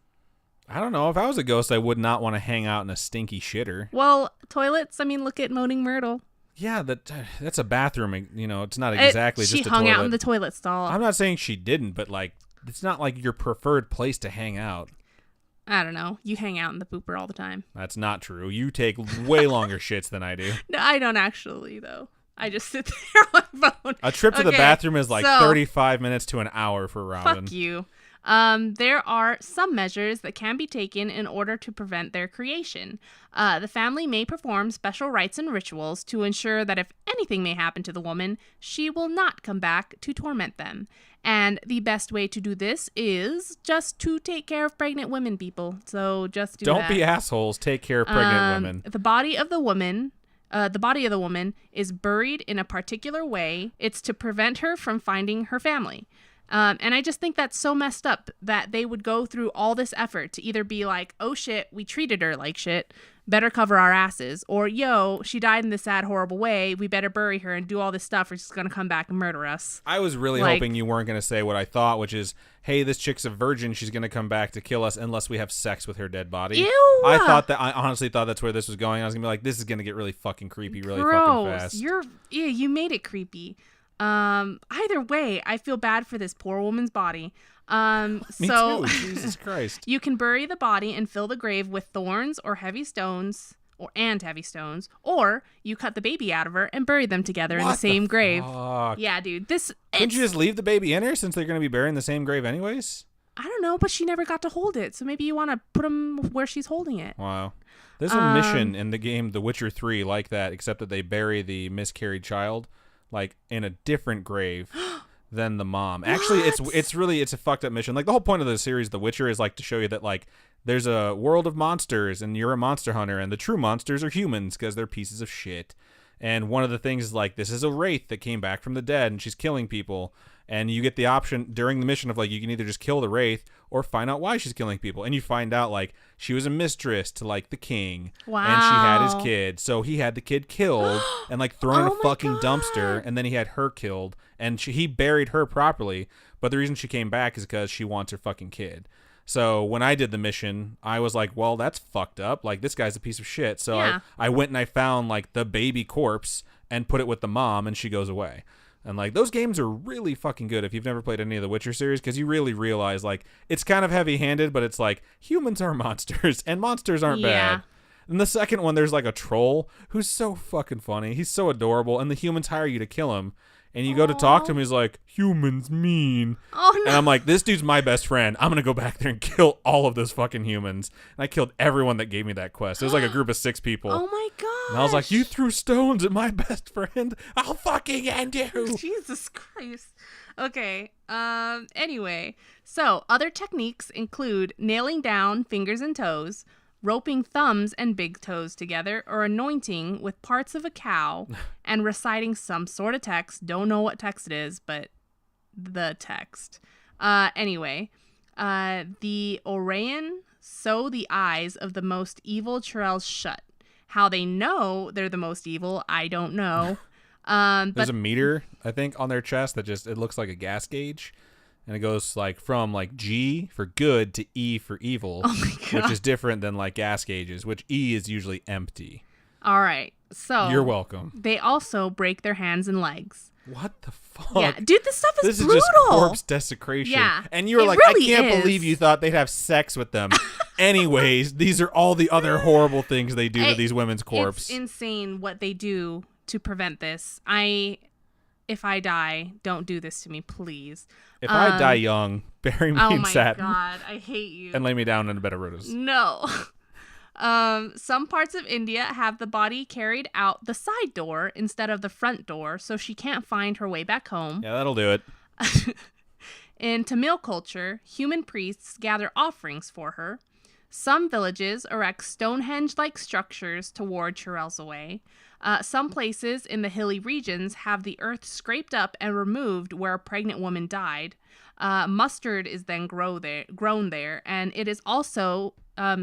I don't know. If I was a ghost, I would not want to hang out in a stinky shitter. Well, toilets, I mean, look at Moaning Myrtle. Yeah, that's a bathroom. You know, it's not exactly just a toilet. She hung out in the toilet stall. I'm not saying she didn't, but, like, it's not like your preferred place to hang out. I don't know. You hang out in the pooper all the time. That's not true. You take way longer shits than I do. No, I don't actually, though. I just sit there on my phone. A trip to the bathroom is like 35 minutes to an hour for Robin. Fuck you. There are some measures that can be taken in order to prevent their creation. The family may perform special rites and rituals to ensure that if anything may happen to the woman, she will not come back to torment them. And the best way to do this is just to take care of pregnant women, people. So just do that. Don't be assholes. Take care of pregnant women. The body of the woman is buried in a particular way. It's to prevent her from finding her family. And I just think that's so messed up that they would go through all this effort to either be like, oh shit, we treated her like shit, better cover our asses, or yo, she died in this sad, horrible way, we better bury her and do all this stuff or she's going to come back and murder us. I was really hoping you weren't going to say what I thought, which is, hey, this chick's a virgin, she's going to come back to kill us unless we have sex with her dead body. Ew! I honestly thought that's where this was going. I was going to be like, this is going to get really fucking creepy really fucking fast. You made it creepy. Either way, I feel bad for this poor woman's body. Me too. Jesus Christ. You can bury the body and fill the grave with thorns or heavy stones, or you cut the baby out of her and bury them together in the same grave. Fuck? Yeah, dude. Couldn't you just leave the baby in her since they're going to be buried in the same grave anyways? I don't know, but she never got to hold it. So maybe you want to put him where she's holding it. Wow. There's a mission in the game The Witcher 3 like that, except that they bury the miscarried child like in a different grave than the mom. Actually, it's a fucked up mission. Like the whole point of the series The Witcher is like to show you that like there's a world of monsters and you're a monster hunter and the true monsters are humans because they're pieces of shit. And one of the things is like this is a wraith that came back from the dead and she's killing people. And you get the option during the mission of like you can either just kill the wraith or find out why she's killing people. And you find out like she was a mistress to like the king. Wow. And she had his kid. So he had the kid killed and like thrown in a fucking dumpster. And then he had her killed. And he buried her properly. But the reason she came back is because she wants her fucking kid. So when I did the mission, I was like, well, that's fucked up. Like this guy's a piece of shit. So Yeah. I went and I found like the baby corpse and put it with the mom and she goes away. And, like, those games are really fucking good if you've never played any of the Witcher series, because you really realize, like, it's kind of heavy-handed, but it's like, humans are monsters, and monsters aren't bad. And the second one, there's, like, a troll who's so fucking funny. He's so adorable, and the humans hire you to kill him. And you go to talk to him, he's like, humans mean. Oh, no. And I'm like, this dude's my best friend. I'm going to go back there and kill all of those fucking humans. And I killed everyone that gave me that quest. It was like a group of 6 people. Oh, my God. And I was like, you threw stones at my best friend. I'll fucking end you. Jesus Christ. Okay. Anyway, so other techniques include nailing down fingers and toes, roping thumbs and big toes together, or anointing with parts of a cow and reciting some sort of text. Don't know what text it is, but the text. Anyway, the Orayan sew the eyes of the most evil churels shut. How they know they're the most evil, I don't know. There's a meter, I think, on their chest that just, it looks like a gas gauge. And it goes like from like G for good to E for evil, which is different than like gas gauges, which E is usually empty. All right. So you're welcome. They also break their hands and legs. What the fuck? Yeah, dude, this stuff is brutal. This is just corpse desecration. Yeah. And you were like, really I can't is. believe you thought they'd have sex with them. Anyways, these are all the other horrible things they do to these women's corpse. It's insane what they do to prevent this. If I die, don't do this to me, please. If I die young, bury me in satin. Oh my God, I hate you. And lay me down in a bed of roses. No. Some parts of India have the body carried out the side door instead of the front door, so she can't find her way back home. Yeah, that'll do it. In Tamil culture, human priests gather offerings for her. Some villages erect Stonehenge-like structures to ward churels away. Some places in the hilly regions have the earth scraped up and removed where a pregnant woman died. Mustard is then grown there, and it is also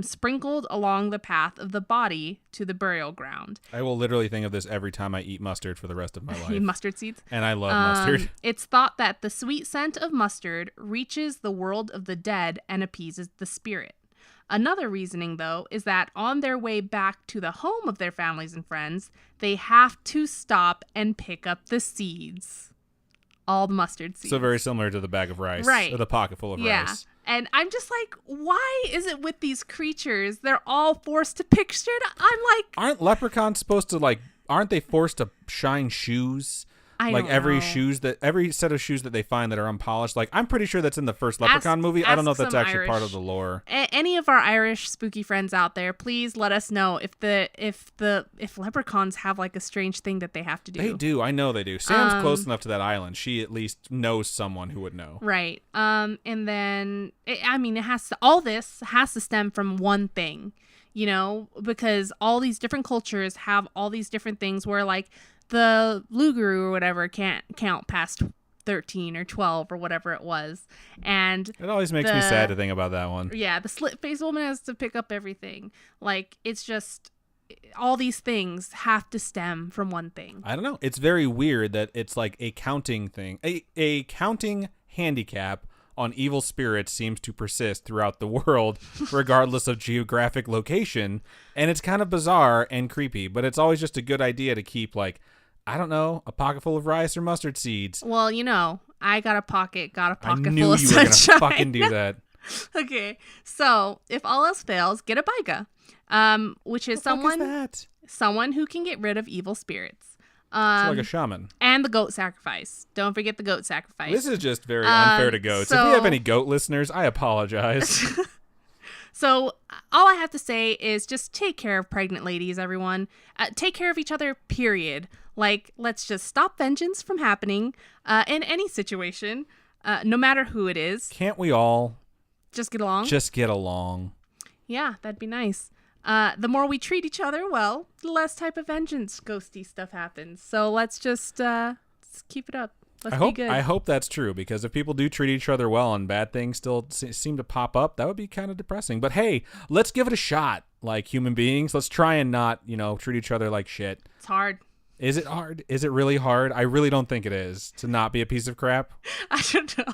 sprinkled along the path of the body to the burial ground. I will literally think of this every time I eat mustard for the rest of my life. Mustard seeds? And I love mustard. It's thought that the sweet scent of mustard reaches the world of the dead and appeases the spirit. Another reasoning, though, is that on their way back to the home of their families and friends, they have to stop and pick up the seeds. All the mustard seeds. So very similar to the bag of rice. Right. Or the pocket full of rice. And I'm just like, why is it with these creatures? They're all forced to pick shit. I'm like... Aren't leprechauns supposed to, like... Aren't they forced to shine shoes? Like every set of shoes that they find that are unpolished, like I'm pretty sure that's in the first Leprechaun movie. I don't know if that's actually part of the lore. Any of our Irish spooky friends out there, please let us know if leprechauns have like a strange thing that they have to do. They do. I know they do. Sam's close enough to that island. She at least knows someone who would know. Right. And then all this has to stem from one thing, you know, because all these different cultures have all these different things where like the Luguru or whatever can't count past 13 or 12 or whatever it was. And it always makes me sad to think about that one. Yeah, the slit-faced woman has to pick up everything. Like, it's just all these things have to stem from one thing. I don't know. It's very weird that it's like a counting thing. A counting handicap on evil spirits seems to persist throughout the world, regardless of geographic location. And it's kind of bizarre and creepy, but it's always just a good idea to keep, like, I don't know, a pocket full of rice or mustard seeds. Well, you know, I got a pocket full of sunshine. I knew you were going to fucking do that. Okay, so if all else fails, get a Baiga, which is someone who can get rid of evil spirits. So like a shaman. And the goat sacrifice. Don't forget the goat sacrifice. This is just very unfair to goats. If we have any goat listeners, I apologize. So all I have to say is just take care of pregnant ladies, everyone. Take care of each other, period. Like, let's just stop vengeance from happening in any situation, no matter who it is. Can't we all just get along? Just get along. Yeah, that'd be nice. The more we treat each other well, the less type of vengeance ghosty stuff happens. So let's just keep it up. Let's be good. I hope that's true, because if people do treat each other well and bad things still seem to pop up, that would be kind of depressing. But hey, let's give it a shot like human beings. Let's try and not, treat each other like shit. It's hard. Is it hard? Is it really hard? I really don't think it is to not be a piece of crap. I don't know.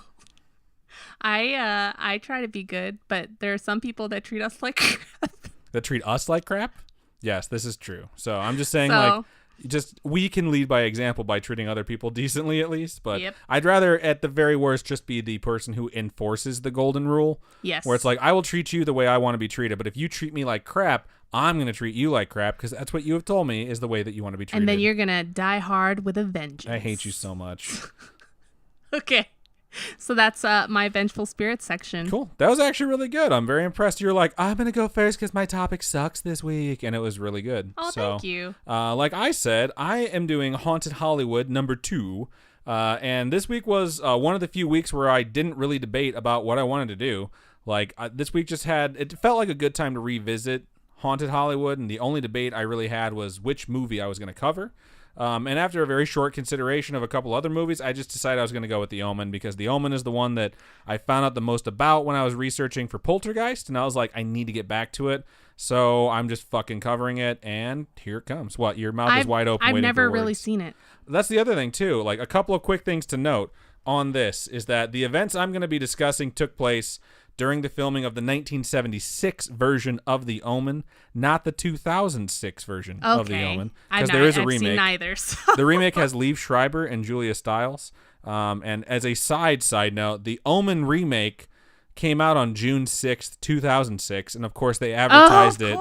I try to be good, but there are some people that treat us like crap. That treat us like crap? Yes, this is true. So I'm just saying, we can lead by example by treating other people decently at least. But yep. I'd rather, at the very worst, just be the person who enforces the golden rule. Yes. Where it's like, I will treat you the way I want to be treated. But if you treat me like crap, I'm going to treat you like crap, because that's what you have told me is the way that you want to be treated. And then you're going to die hard with a vengeance. I hate you so much. Okay. So that's my Vengeful Spirits section. Cool. That was actually really good. I'm very impressed. You're like, I'm going to go first because my topic sucks this week. And it was really good. Oh, thank you. Like I said, I am doing Haunted Hollywood #2. And this week was one of the few weeks where I didn't really debate about what I wanted to do. Like this week it felt like a good time to revisit Haunted Hollywood. And the only debate I really had was which movie I was going to cover. And after a very short consideration of a couple other movies, I just decided I was going to go with The Omen, because The Omen is the one that I found out the most about when I was researching for Poltergeist, and I was like, I need to get back to it, so I'm just fucking covering it, and here it comes. What? Your mouth is wide open. I've waiting never for words. really seen it. That's the other thing, too. Like, a couple of quick things to note on this is that the events I'm going to be discussing took place during the filming of the 1976 version of The Omen, not the 2006 version of The Omen, because there is a remake. I've seen neither. So. The remake has Liev Schreiber and Julia Stiles. And as a side note, the Omen remake came out on June 6th, 2006, and of course they advertised it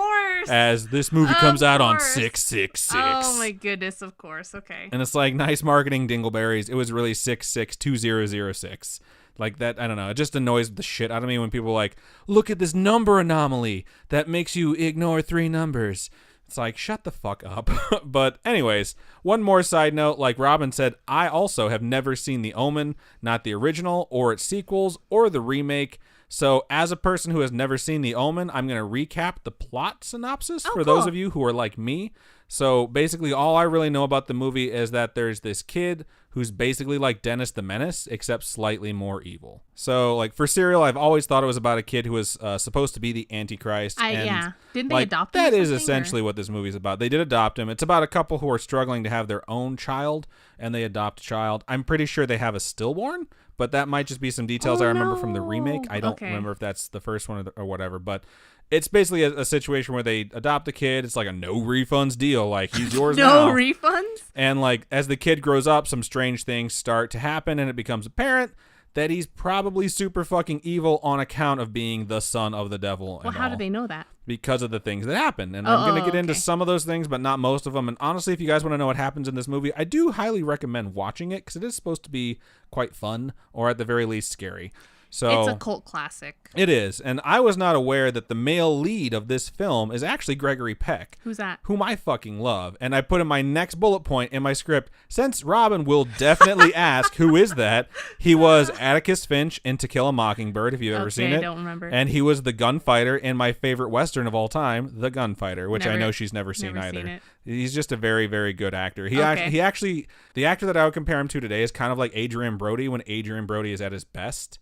as this movie comes out on 666. Oh my goodness, of course. Okay. And it's like, nice marketing, dingleberries. It was really 662006. Like that, I don't know. It just annoys the shit out of me when people are like, look at this number anomaly that makes you ignore 3 numbers. It's like, shut the fuck up. But anyways, one more side note. Like Robin said, I also have never seen The Omen, not the original or its sequels or the remake. So as a person who has never seen The Omen, I'm going to recap the plot synopsis for those of you who are like me. So basically all I really know about the movie is that there's this kid who's basically like Dennis the Menace, except slightly more evil. So like for Serial, I've always thought it was about a kid who was supposed to be the Antichrist. Yeah. Didn't they adopt him? That is essentially what this movie's about. They did adopt him. It's about a couple who are struggling to have their own child, and they adopt a child. I'm pretty sure they have a stillborn, but that might just be some details I remember from the remake. I don't remember if that's the first one or whatever, but it's basically a situation where they adopt a kid. It's like a no refunds deal. Like, he's yours now. No refunds? And like, as the kid grows up, some strange things start to happen, and it becomes apparent that he's probably super fucking evil on account of being the son of the devil. Well, how do they know that? Because of the things that happen. And I'm going to get into some of those things, but not most of them. And honestly, if you guys want to know what happens in this movie, I do highly recommend watching it, because it is supposed to be quite fun, or at the very least scary. So it's a cult classic. It is. And I was not aware that the male lead of this film is actually Gregory Peck. Who's that? Whom I fucking love. And I put in my next bullet point in my script, since Robin will definitely ask who is that, he was Atticus Finch in To Kill a Mockingbird, if you've ever seen it. I don't remember. And he was the gunfighter in my favorite Western of all time, The Gunfighter, which I know she's never seen either. Seen it. He's just a very, very good actor. He actually, the actor that I would compare him to today is kind of like Adrian Brody when Adrian Brody is at his best.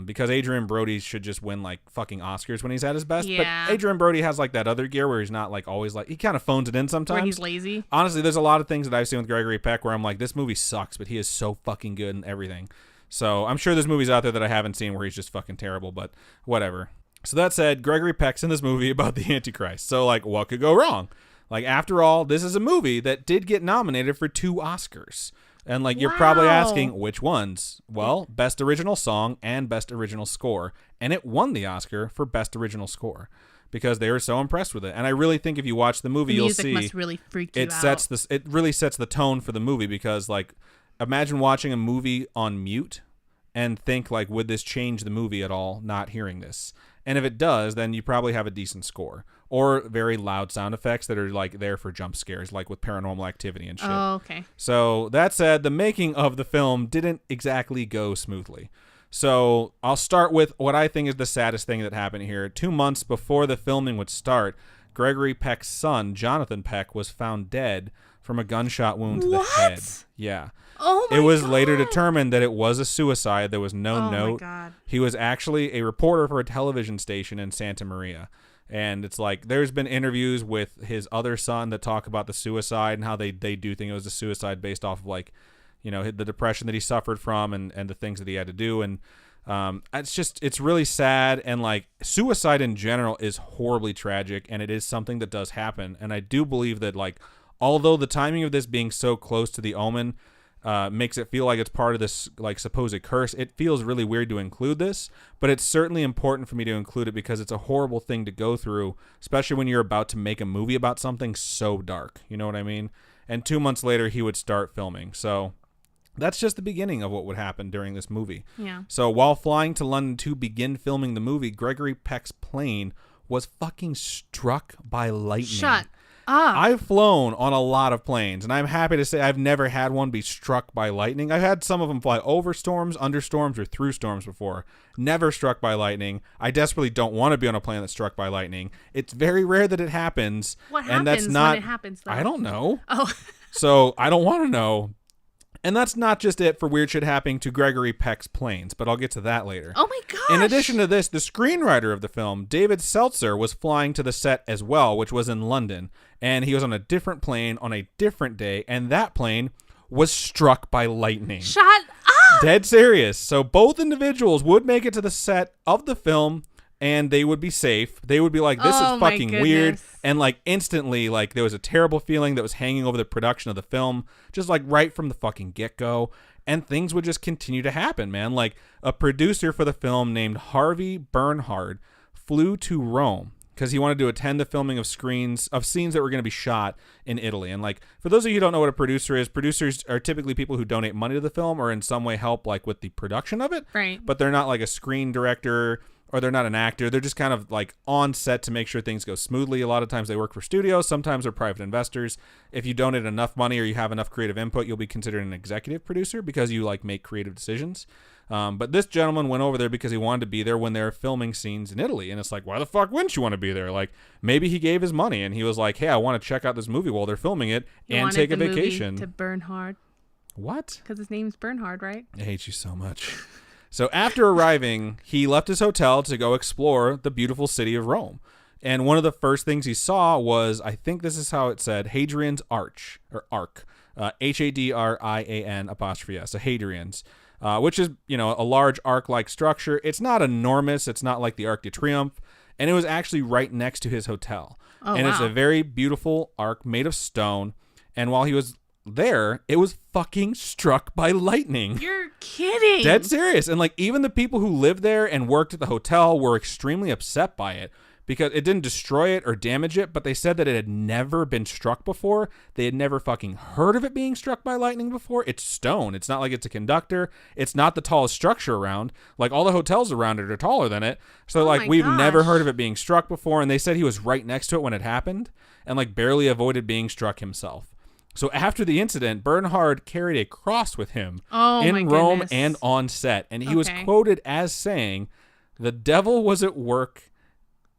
Because Adrian Brody should just win like fucking Oscars when he's at his best. Yeah. But Adrian Brody has like that other gear where he's not like always like, he kind of phones it in sometimes. Where he's lazy. Honestly, there's a lot of things that I've seen with Gregory Peck where I'm like, this movie sucks, but he is so fucking good in everything. So I'm sure there's movies out there that I haven't seen where he's just fucking terrible, but whatever. So that said, Gregory Peck's in this movie about the Antichrist. So like, what could go wrong? Like, after all, this is a movie that did get nominated for 2 Oscars. And like, you're probably asking which ones. Well, Best Original Song and Best Original Score. And it won the Oscar for Best Original Score. because they were so impressed with it. And I really think if you watch the movie, you'll see the music must really freak you out. It really sets the tone for the movie, because like imagine watching a movie on mute and think like, would this change the movie at all not hearing this? And if it does, then you probably have a decent score or very loud sound effects that are like there for jump scares, like with Paranormal Activity and shit. Oh, okay. So that said, the making of the film didn't exactly go smoothly. So I'll start with what I think is the saddest thing that happened here. 2 months before the filming would start, Gregory Peck's son, Jonathan Peck, was found dead from a gunshot wound to the head. Yeah. Oh my God. It was God. later determined that it was a suicide. There was no note. Oh my God. He was actually a reporter for a television station in Santa Maria. And it's like there's been interviews with his other son that talk about the suicide and how they do think it was a suicide based off of like, you know, the depression that he suffered from and the things that he had to do. And it's really sad. And like suicide in general is horribly tragic, and it is something that does happen. And I do believe that like, although the timing of this being so close to the Omen makes it feel like it's part of this like supposed curse, it feels really weird to include this, but it's certainly important for me to include it because it's a horrible thing to go through, especially when you're about to make a movie about something so dark. You know what I mean? And 2 months later, he would start filming. So that's just the beginning of what would happen during this movie. Yeah. So while flying to London to begin filming the movie, Gregory Peck's plane was fucking struck by lightning. Shut up. I've flown on a lot of planes, and I'm happy to say I've never had one be struck by lightning. I've had some of them fly over storms, under storms, or through storms before. Never struck by lightning. I desperately don't want to be on a plane that's struck by lightning. It's very rare that it happens. What and that's happens not, when it happens, though? I don't know. Oh. So I don't want to know. And that's not just it for weird shit happening to Gregory Peck's planes, but I'll get to that later. Oh my gosh. In addition to this, the screenwriter of the film, David Seltzer, was flying to the set as well, which was in London. And he was on a different plane on a different day, and that plane was struck by lightning. Shut up! Dead serious. So both individuals would make it to the set of the film, and they would be safe. They would be like, this is fucking weird. And like instantly, like there was a terrible feeling that was hanging over the production of the film, just like right from the fucking get-go. And things would just continue to happen, man. Like a producer for the film named Harvey Bernhard flew to Rome because he wanted to attend the filming of scenes that were going to be shot in Italy. And like, for those of you who don't know what a producer is, producers are typically people who donate money to the film or in some way help like with the production of it. Right. But they're not like a screen director or they're not an actor. They're just kind of like on set to make sure things go smoothly. A lot of times they work for studios. Sometimes they're private investors. If you donate enough money or you have enough creative input, you'll be considered an executive producer because you like make creative decisions. But this gentleman went over there because he wanted to be there when they were filming scenes in Italy. And it's like, why the fuck wouldn't you want to be there? Like maybe he gave his money and he was like, hey, I want to check out this movie while they're filming it and take a vacation. To Bernhard. What? Because his name's Bernhard, right? I hate you so much. So after arriving, he left his hotel to go explore the beautiful city of Rome. And one of the first things he saw was, I think this is how it said, Hadrian's Arch, or Arc, Hadrian apostrophe S, so Hadrian's, which is, you know, a large arc-like structure. It's not enormous. It's not like the Arc de Triomphe. And it was actually right next to his hotel. Oh, and wow. It's a very beautiful arc made of stone. And while he was there, it was fucking struck by lightning. You're kidding. Dead serious. And like even the people who lived there and worked at the hotel were extremely upset by it because it didn't destroy it or damage it, but they said that it had never been struck before. They had never fucking heard of it being struck by lightning before. It's stone. It's not like it's a conductor. It's not the tallest structure around. Like all the hotels around it are taller than it. So like we've never heard of it being struck before. And they said he was right next to it when it happened and like barely avoided being struck himself. So after the incident, Bernhard carried a cross with him in Rome and on set. And he was quoted as saying, the devil was at work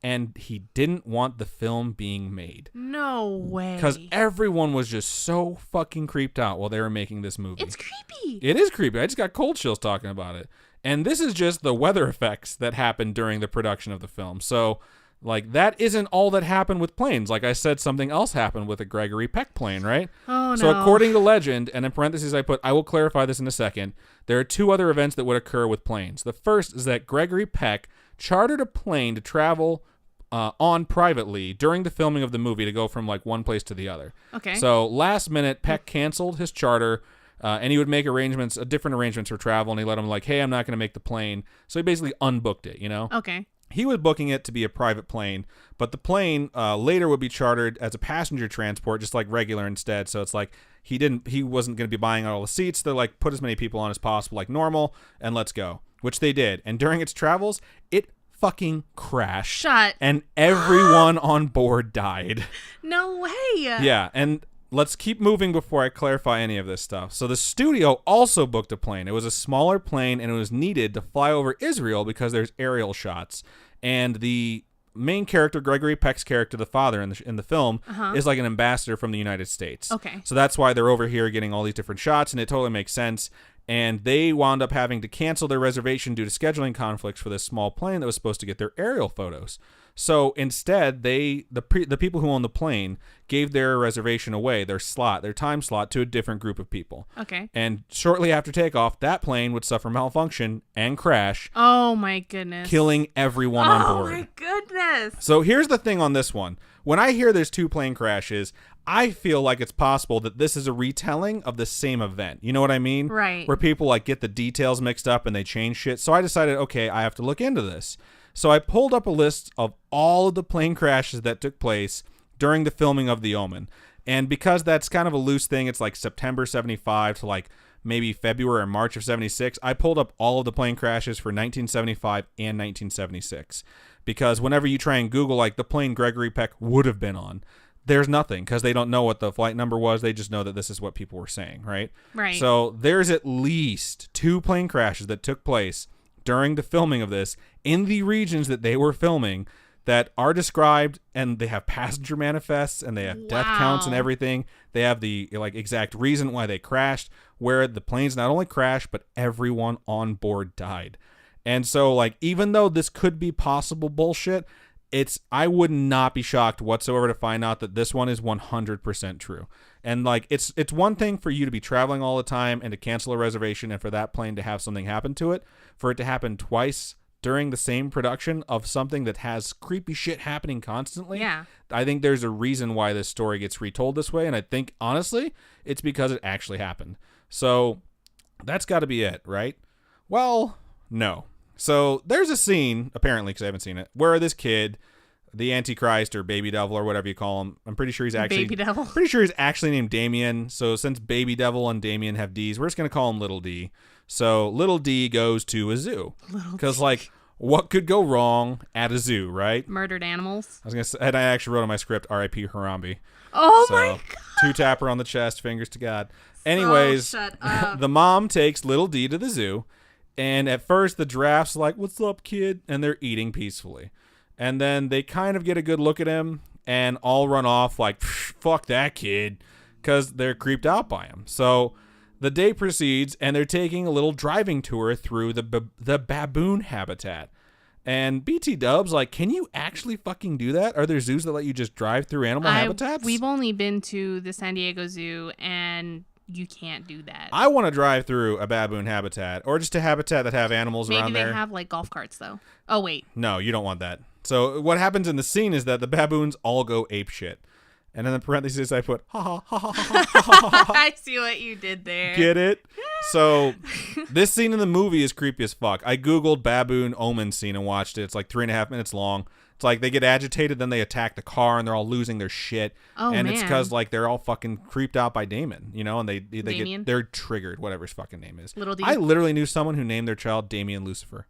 and he didn't want the film being made. No way. Because everyone was just so fucking creeped out while they were making this movie. It's creepy. It is creepy. I just got cold chills talking about it. And this is just the weather effects that happened during the production of the film. So like, that isn't all that happened with planes. Like I said, something else happened with a Gregory Peck plane, right? Oh, no. So according to legend, and in parentheses I will clarify this in a second, there are two other events that would occur with planes. The first is that Gregory Peck chartered a plane to travel on privately during the filming of the movie to go from like one place to the other. Okay. So last minute, Peck canceled his charter. And he would make different arrangements for travel, and he let him like, hey, I'm not going to make the plane. So he basically unbooked it, you know? Okay. He was booking it to be a private plane, but the plane later would be chartered as a passenger transport, just like regular instead. So it's like he wasn't going to be buying all the seats. They're like, put as many people on as possible, like normal, and let's go, which they did. And during its travels, it fucking crashed. And everyone on board died. No way. Yeah, and let's keep moving before I clarify any of this stuff. So the studio also booked a plane. It was a smaller plane, and it was needed to fly over Israel because there's aerial shots. And the main character, Gregory Peck's character, the father in the film, is like an ambassador from the United States. Okay. So that's why they're over here getting all these different shots, and it totally makes sense. And they wound up having to cancel their reservation due to scheduling conflicts for this small plane that was supposed to get their aerial photos. So instead, the people who owned the plane gave their reservation away, their time slot, to a different group of people. Okay. And shortly after takeoff, that plane would suffer malfunction and crash. Oh my goodness. Killing everyone on board. Oh my goodness. So here's the thing on this one. When I hear there's 2 plane crashes, I feel like it's possible that this is a retelling of the same event. You know what I mean? Right. Where people like get the details mixed up and they change shit. So I decided, okay, I have to look into this. So I pulled up a list of all of the plane crashes that took place during the filming of The Omen. And because that's kind of a loose thing, it's like September 75 to like maybe February or March of 76. I pulled up all of the plane crashes for 1975 and 1976. Because whenever you try and Google like the plane Gregory Peck would have been on, there's nothing because they don't know what the flight number was. They just know that this is what people were saying, right? Right. So there's at least 2 plane crashes that took place during the filming of this in the regions that they were filming that are described, and they have passenger manifests and they have death counts and everything. They have the like exact reason why they crashed, where the planes not only crashed, but everyone on board died. And so like, even though this could be possible bullshit, I would not be shocked whatsoever to find out that this one is 100% true. And like, it's one thing for you to be traveling all the time and to cancel a reservation and for that plane to have something happen to it. For it to happen twice during the same production of something that has creepy shit happening constantly. Yeah. I think there's a reason why this story gets retold this way. And I think, honestly, it's because it actually happened. So that's got to be it, right? Well, no. So there's a scene, apparently, because I haven't seen it, where this kid, the Antichrist or Baby Devil or whatever you call him, I'm pretty sure he's actually Baby Devil. Pretty sure he's actually named Damien. So since Baby Devil and Damien have D's, we're just gonna call him Little D. So Little D goes to a zoo because like, what could go wrong at a zoo, right? Murdered animals. I was gonna say, and I actually wrote on my script, R.I.P. Harambe. Oh so, my God. 2 tap her on the chest, fingers to God. Anyways, shut up. The mom takes Little D to the zoo. And at first, the giraffe's like, "What's up, kid?" And they're eating peacefully. And then they kind of get a good look at him and all run off like, "Fuck that kid," because they're creeped out by him. So the day proceeds, and they're taking a little driving tour through the baboon habitat. And BT Dubs, like, can you actually fucking do that? Are there zoos that let you just drive through animal habitats? We've only been to the San Diego Zoo, and you can't do that. I want to drive through a baboon habitat, or just a habitat that have animals around there. Maybe they have like golf carts though. Oh wait. No, you don't want that. So what happens in the scene is that the baboons all go ape shit. And in the parentheses I put ha ha ha ha ha ha ha. I see what you did there. Get it? So this scene in the movie is creepy as fuck. I googled baboon omen scene and watched it. It's like 3.5 minutes long. It's like they get agitated, then they attack the car, and they're all losing their shit. Oh, and man. it's because like they're all fucking creeped out by Damon, you know, and Damien? they're triggered, whatever his fucking name is. Little D. I literally knew someone who named their child Damien Lucifer.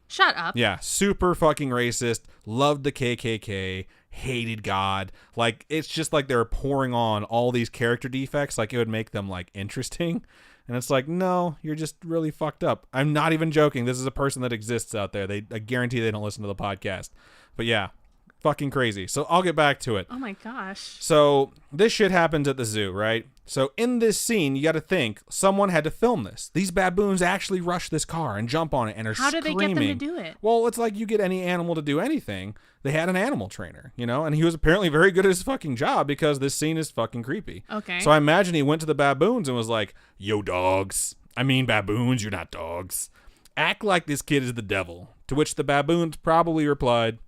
Shut up. Yeah, super fucking racist. Loved the KKK. Hated God. Like, it's just like they're pouring on all these character defects like it would make them like interesting. And it's like, no, you're just really fucked up. I'm not even joking. This is a person that exists out there. I guarantee they don't listen to the podcast. But yeah, fucking crazy. So I'll get back to it. Oh my gosh. So this shit happens at the zoo, right? So in this scene, you got to think someone had to film this. These baboons actually rush this car and jump on it and are How did screaming. they get them to do it? Well, it's like you get any animal to do anything. They had an animal trainer, you know, and he was apparently very good at his fucking job because this scene is fucking creepy. Okay. So I imagine he went to the baboons and was like, "Yo, dogs. I mean baboons, you're not dogs. Act like this kid is the devil." To which the baboons probably replied,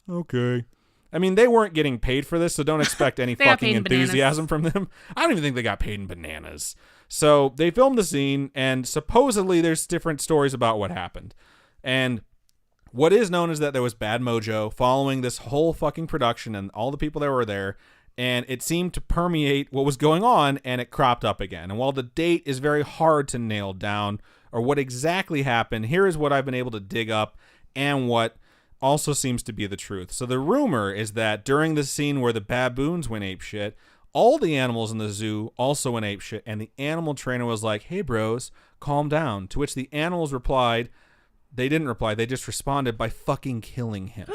"Okay." I mean, they weren't getting paid for this, so don't expect any fucking enthusiasm from them. I don't even think they got paid in bananas. So they filmed the scene, and supposedly there's different stories about what happened. And What is known is that there was bad mojo following this whole fucking production and all the people that were there, and it seemed to permeate what was going on, and it cropped up again. And while the date is very hard to nail down or what exactly happened, here is what I've been able to dig up and what also seems to be the truth. So the rumor is that during the scene where the baboons went apeshit, all the animals in the zoo also went apeshit, and the animal trainer was like, "Hey bros, calm down." To which the animals replied, they didn't reply, they just responded by fucking killing him.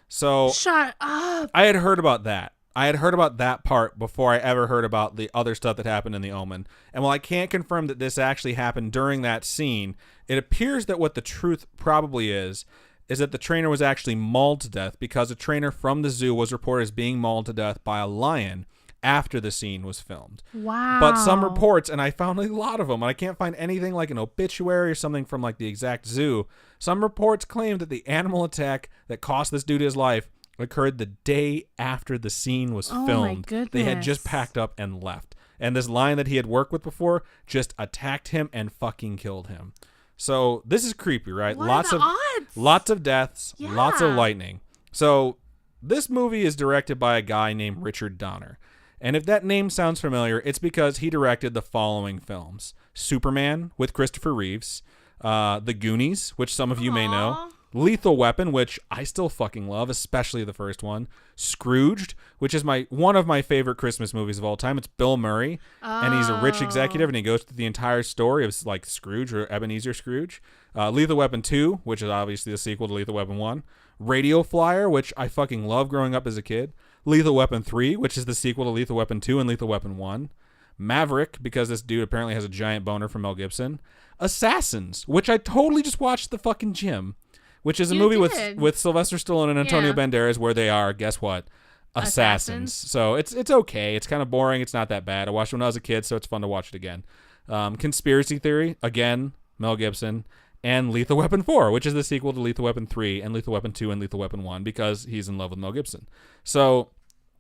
So Shut up. I had heard about that. I had heard about that part before I ever heard about the other stuff that happened in The Omen. And while I can't confirm that this actually happened during that scene, it appears that what the truth probably is that the trainer was actually mauled to death because a trainer from the zoo was reported as being mauled to death by a lion after the scene was filmed. Wow. But some reports, and I found a lot of them, and I can't find anything like an obituary or something from like the exact zoo. Some reports claim that the animal attack that cost this dude his life occurred the day after the scene was filmed. My goodness. They had just packed up and left. And this lion that he had worked with before just attacked him and fucking killed him. So this is creepy, right? What are the odds? Lots of deaths, Yeah. lots of lightning. So this movie is directed by a guy named Richard Donner. And if that name sounds familiar, it's because he directed the following films: Superman with Christopher Reeves, The Goonies, which some of you may know, Lethal Weapon, which I still fucking love, especially the first one, Scrooged, which is one of my favorite Christmas movies of all time. It's Bill Murray, and he's a rich executive, and he goes through the entire story of like Scrooge or Ebenezer Scrooge. Lethal Weapon 2, which is obviously the sequel to Lethal Weapon 1. Radio Flyer, which I fucking love growing up as a kid. Lethal Weapon 3, which is the sequel to Lethal Weapon 2 and Lethal Weapon 1. Maverick, because this dude apparently has a giant boner from Mel Gibson. Assassins, which I totally just watched at the fucking gym, which is a movie with Sylvester Stallone and Antonio Banderas where they are, guess what? Assassins. So it's okay. It's kind of boring. It's not that bad. I watched it when I was a kid, so it's fun to watch it again. Conspiracy Theory, again, Mel Gibson. And Lethal Weapon 4, which is the sequel to Lethal Weapon 3 and Lethal Weapon 2 and Lethal Weapon 1 because he's in love with Mel Gibson. So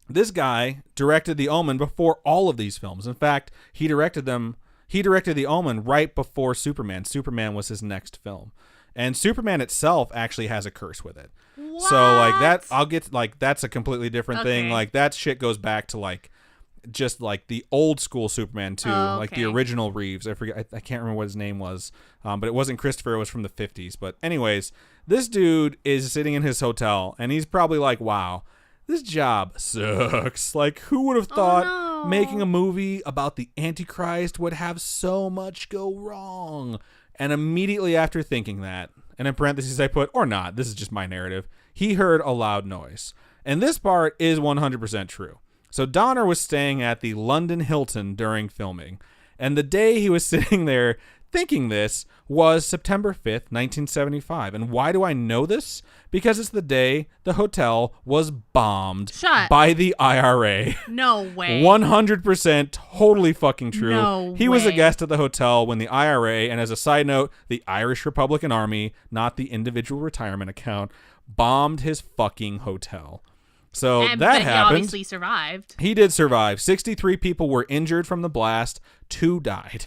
this guy directed The Omen before all of these films. In fact, he directed The Omen right before Superman. Superman was his next film. And Superman itself actually has a curse with it. What? So like that, that's a completely different thing. Like that shit goes back to like just like the old school Superman too, like the original Reeves. I forget, I can't remember what his name was, but it wasn't Christopher. It was from the 50s. But anyways, this dude is sitting in his hotel, and he's probably like, "Wow, this job sucks. Like, who would have thought making a movie about the Antichrist would have so much go wrong?" And immediately after thinking that, and in parentheses I put, or not, this is just my narrative, he heard a loud noise. And this part is 100% true. So Donner was staying at the London Hilton during filming, and the day he was sitting there thinking this was September 5th, 1975. And why do I know this? Because it's the day the hotel was bombed by the IRA. No way. 100% totally fucking true. No he way. was a guest at the hotel when the IRA, and as a side note, the Irish Republican Army, not the individual retirement account, bombed his fucking hotel. So that happened. He obviously survived. He did survive. 63 people were injured from the blast. 2 died.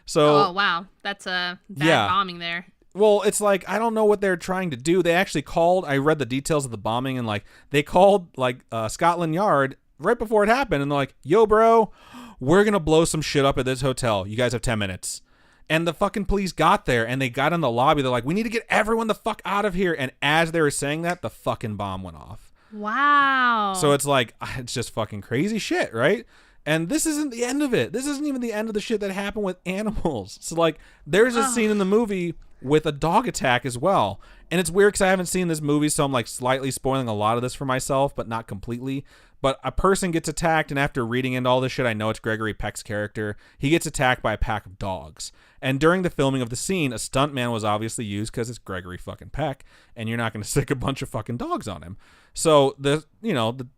So, oh, wow. That's a bad bombing there. Well, it's like, I don't know what they're trying to do. They actually called, I read the details of the bombing, and like they called like Scotland Yard right before it happened, and they're like, "Yo, bro, we're going to blow some shit up at this hotel. You guys have 10 minutes. And the fucking police got there, and they got in the lobby. They're like, "We need to get everyone the fuck out of here." And as they were saying that, the fucking bomb went off. Wow. So it's like, it's just fucking crazy shit, right? And this isn't the end of it. This isn't even the end of the shit that happened with animals. So like, there's a scene in the movie with a dog attack as well. And it's weird because I haven't seen this movie, so I'm like slightly spoiling a lot of this for myself, but not completely. But a person gets attacked, and after reading into all this shit, I know it's Gregory Peck's character. He gets attacked by a pack of dogs. And during the filming of the scene, a stuntman was obviously used because it's Gregory fucking Peck, and you're not going to stick a bunch of fucking dogs on him. So the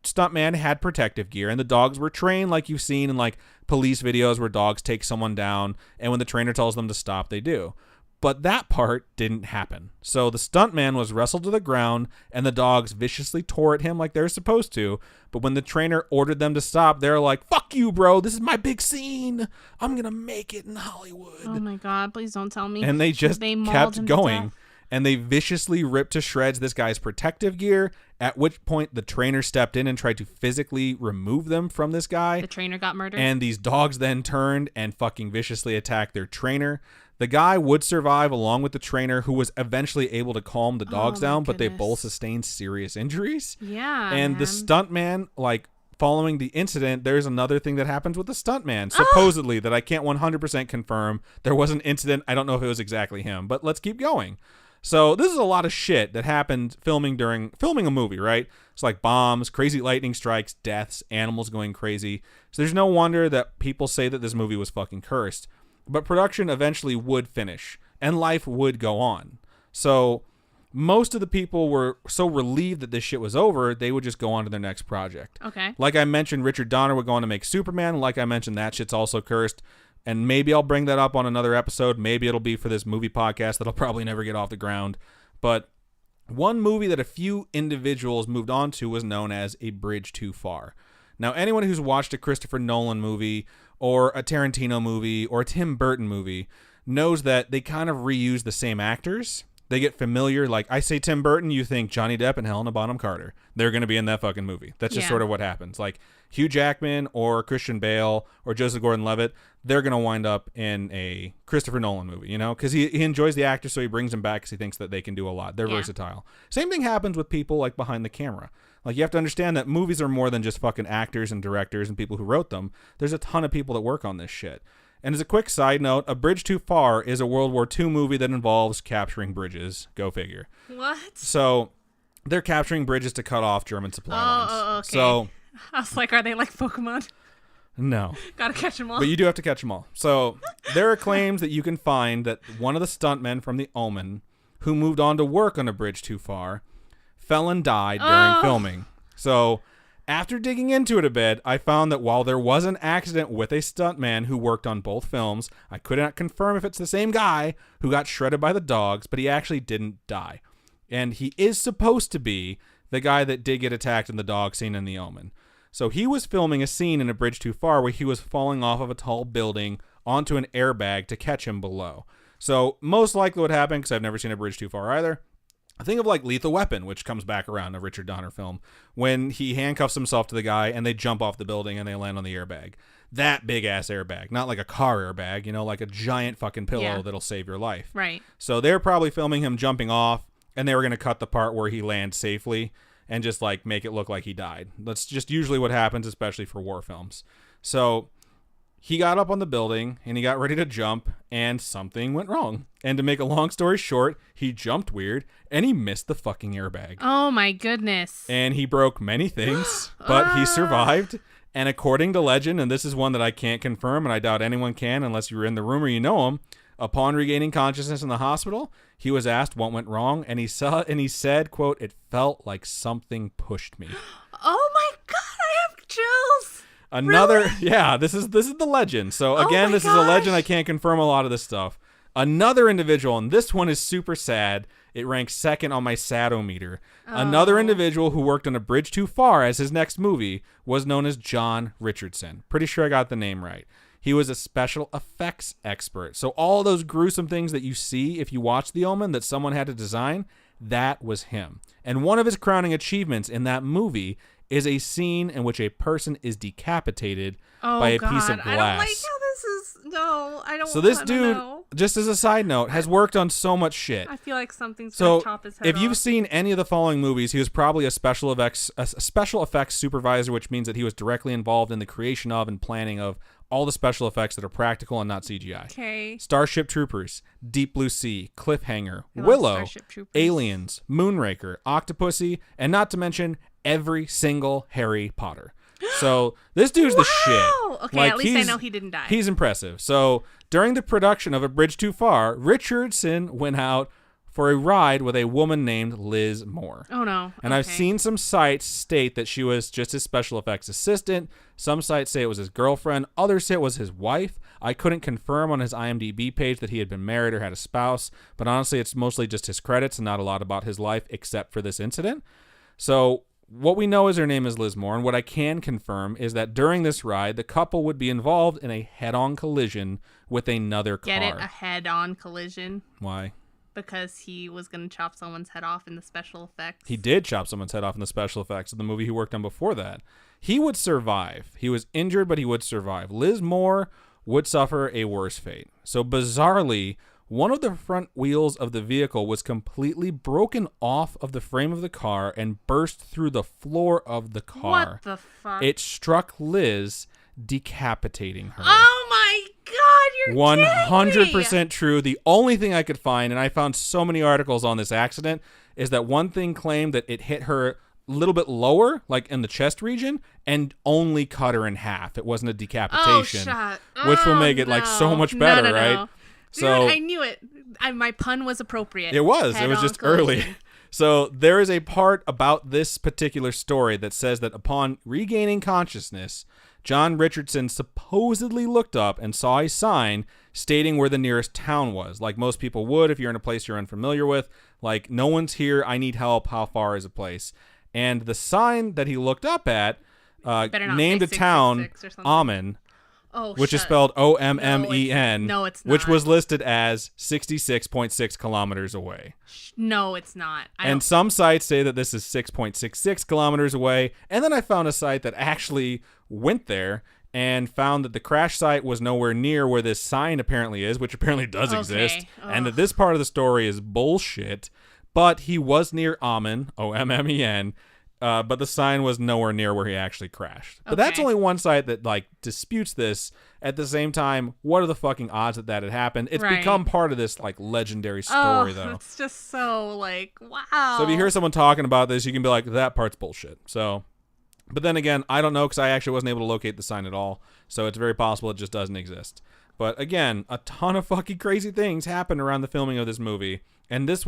stuntman had protective gear, and the dogs were trained like you've seen in like police videos where dogs take someone down, and when the trainer tells them to stop, they do. But that part didn't happen. So the stuntman was wrestled to the ground, and the dogs viciously tore at him like they're supposed to. But when the trainer ordered them to stop, they're like, "Fuck you, bro. This is my big scene. I'm going to make it in Hollywood." Oh my God, please don't tell me. And they just kept going. and they viciously ripped to shreds this guy's protective gear, at which point the trainer stepped in and tried to physically remove them from this guy. The trainer got murdered. And these dogs then turned and fucking viciously attacked their trainer. The guy would survive along with the trainer, who was eventually able to calm the dogs down, but they both sustained serious injuries. Yeah, and the stuntman, like, following the incident, there's another thing that happens with the stuntman, supposedly, that I can't 100% confirm. There was an incident. I don't know if it was exactly him, but let's keep going. So this is a lot of shit that happened during filming a movie, right? It's like bombs, crazy lightning strikes, deaths, animals going crazy. So there's no wonder that people say that this movie was fucking cursed. But production eventually would finish, and life would go on. So most of the people were so relieved that this shit was over, they would just go on to their next project. Okay. Like I mentioned, Richard Donner would go on to make Superman. Like I mentioned, that shit's also cursed. And maybe I'll bring that up on another episode. Maybe it'll be for this movie podcast that'll probably never get off the ground. But one movie that a few individuals moved on to was known as A Bridge Too Far. Now, anyone who's watched a Christopher Nolan movie or a Tarantino movie or a Tim Burton movie knows that they kind of reuse the same actors. They get familiar. Like, I say Tim Burton, you think Johnny Depp and Helena Bonham Carter. They're going to be in that fucking movie. That's just sort of what happens. Like, Hugh Jackman or Christian Bale or Joseph Gordon-Levitt, they're going to wind up in a Christopher Nolan movie, you know? Because he enjoys the actor, so he brings them back because he thinks that they can do a lot. They're versatile. Same thing happens with people, like, behind the camera. Like, you have to understand that movies are more than just fucking actors and directors and people who wrote them. There's a ton of people that work on this shit. And as a quick side note, A Bridge Too Far is a World War II movie that involves capturing bridges. Go figure. What? So they're capturing bridges to cut off German supply lines. Oh, okay. So I was like, are they like Pokemon? No. Gotta catch them all. But you do have to catch them all. So there are claims that you can find that one of the stuntmen from The Omen, who moved on to work on A Bridge Too Far, fell and died during filming. So after digging into it a bit, I found that while there was an accident with a stuntman who worked on both films, I could not confirm if it's the same guy who got shredded by the dogs, but he actually didn't die. And he is supposed to be the guy that did get attacked in the dog scene in The Omen. So he was filming a scene in A Bridge Too Far where he was falling off of a tall building onto an airbag to catch him below. So most likely what happened, because I've never seen A Bridge Too Far either, I think of like Lethal Weapon, which comes back around, a Richard Donner film, when he handcuffs himself to the guy and they jump off the building and they land on the airbag. That big ass airbag, not like a car airbag, you know, like a giant fucking pillow that'll save your life. Right. So they're probably filming him jumping off, and they were going to cut the part where he lands safely and just like make it look like he died. That's just usually what happens, especially for war films. So he got up on the building and he got ready to jump and something went wrong. And to make a long story short, he jumped weird and he missed the fucking airbag. Oh my goodness. And he broke many things, but he survived. And according to legend, and this is one that I can't confirm and I doubt anyone can unless you were in the room or you know him, upon regaining consciousness in the hospital, he was asked what went wrong and he said, quote, "It felt like something pushed me." Oh my god, I have chills. Another, really? Yeah, this is the legend. So again, this is a legend. I can't confirm a lot of this stuff. Another individual, and this one is super sad. It ranks second on my sadometer. Another individual who worked on A Bridge Too Far as his next movie was known as John Richardson. Pretty sure I got the name right. He was a special effects expert. So all those gruesome things that you see if you watch The Omen that someone had to design, that was him. And one of his crowning achievements in that movie is a scene in which a person is decapitated by a piece of glass. I don't like how this is. No, I don't. So this dude, just as a side note, has worked on so much shit. I feel like something's gonna chop his head if you've off. seen any of the following movies, he was probably a special effects supervisor, which means that he was directly involved in the creation of and planning of all the special effects that are practical and not CGI. Okay. Starship Troopers, Deep Blue Sea, Cliffhanger, Willow, Aliens, Moonraker, Octopussy, and not to mention every single Harry Potter. So this dude's the shit. Okay, like, at least I know he didn't die. He's impressive. So during the production of A Bridge Too Far, Richardson went out for a ride with a woman named Liz Moore. Oh, no. And I've seen some sites state that she was just his special effects assistant. Some sites say it was his girlfriend. Others say it was his wife. I couldn't confirm on his IMDb page that he had been married or had a spouse. But honestly, it's mostly just his credits and not a lot about his life except for this incident. So what we know is her name is Liz Moore. And what I can confirm is that during this ride, the couple would be involved in a head-on collision with another car. Get it? A head-on collision. Why? because he was going to chop someone's head off in the special effects. He did chop someone's head off in the special effects of the movie he worked on before that. He would survive. He was injured, but he would survive. Liz Moore would suffer a worse fate. So bizarrely, one of the front wheels of the vehicle was completely broken off of the frame of the car and burst through the floor of the car. What the fuck? It struck Liz, decapitating her. Oh my God, you're 100% true. The only thing I could find, and I found so many articles on this accident, is that one thing claimed that it hit her a little bit lower, like in the chest region, and only cut her in half. It wasn't a decapitation, which will make it like so much better, right? Dude, so I knew it. My pun was appropriate. It was just early. So there is a part about this particular story that says that upon regaining consciousness, John Richardson supposedly looked up and saw a sign stating where the nearest town was, like most people would if you're in a place you're unfamiliar with. Like, no one's here. I need help. How far is a place? And the sign that he looked up at named a town Amen, which is spelled Ommen. No, it's not. Which was listed as 66.6 kilometers away. No, it's not. And some sites say that this is 6.66 kilometers away. And then I found a site that actually went there and found that the crash site was nowhere near where this sign apparently is, which apparently does exist, and that this part of the story is bullshit. But he was near Amen, Ommen, but the sign was nowhere near where he actually crashed. But that's only one site that like disputes this. At the same time, what are the fucking odds that that had happened? It's become part of this like legendary story, though. It's just so like, wow. So if you hear someone talking about this, you can be like, that part's bullshit. So, but then again, I don't know because I actually wasn't able to locate the sign at all. So it's very possible it just doesn't exist. But again, a ton of fucking crazy things happened around the filming of this movie. And this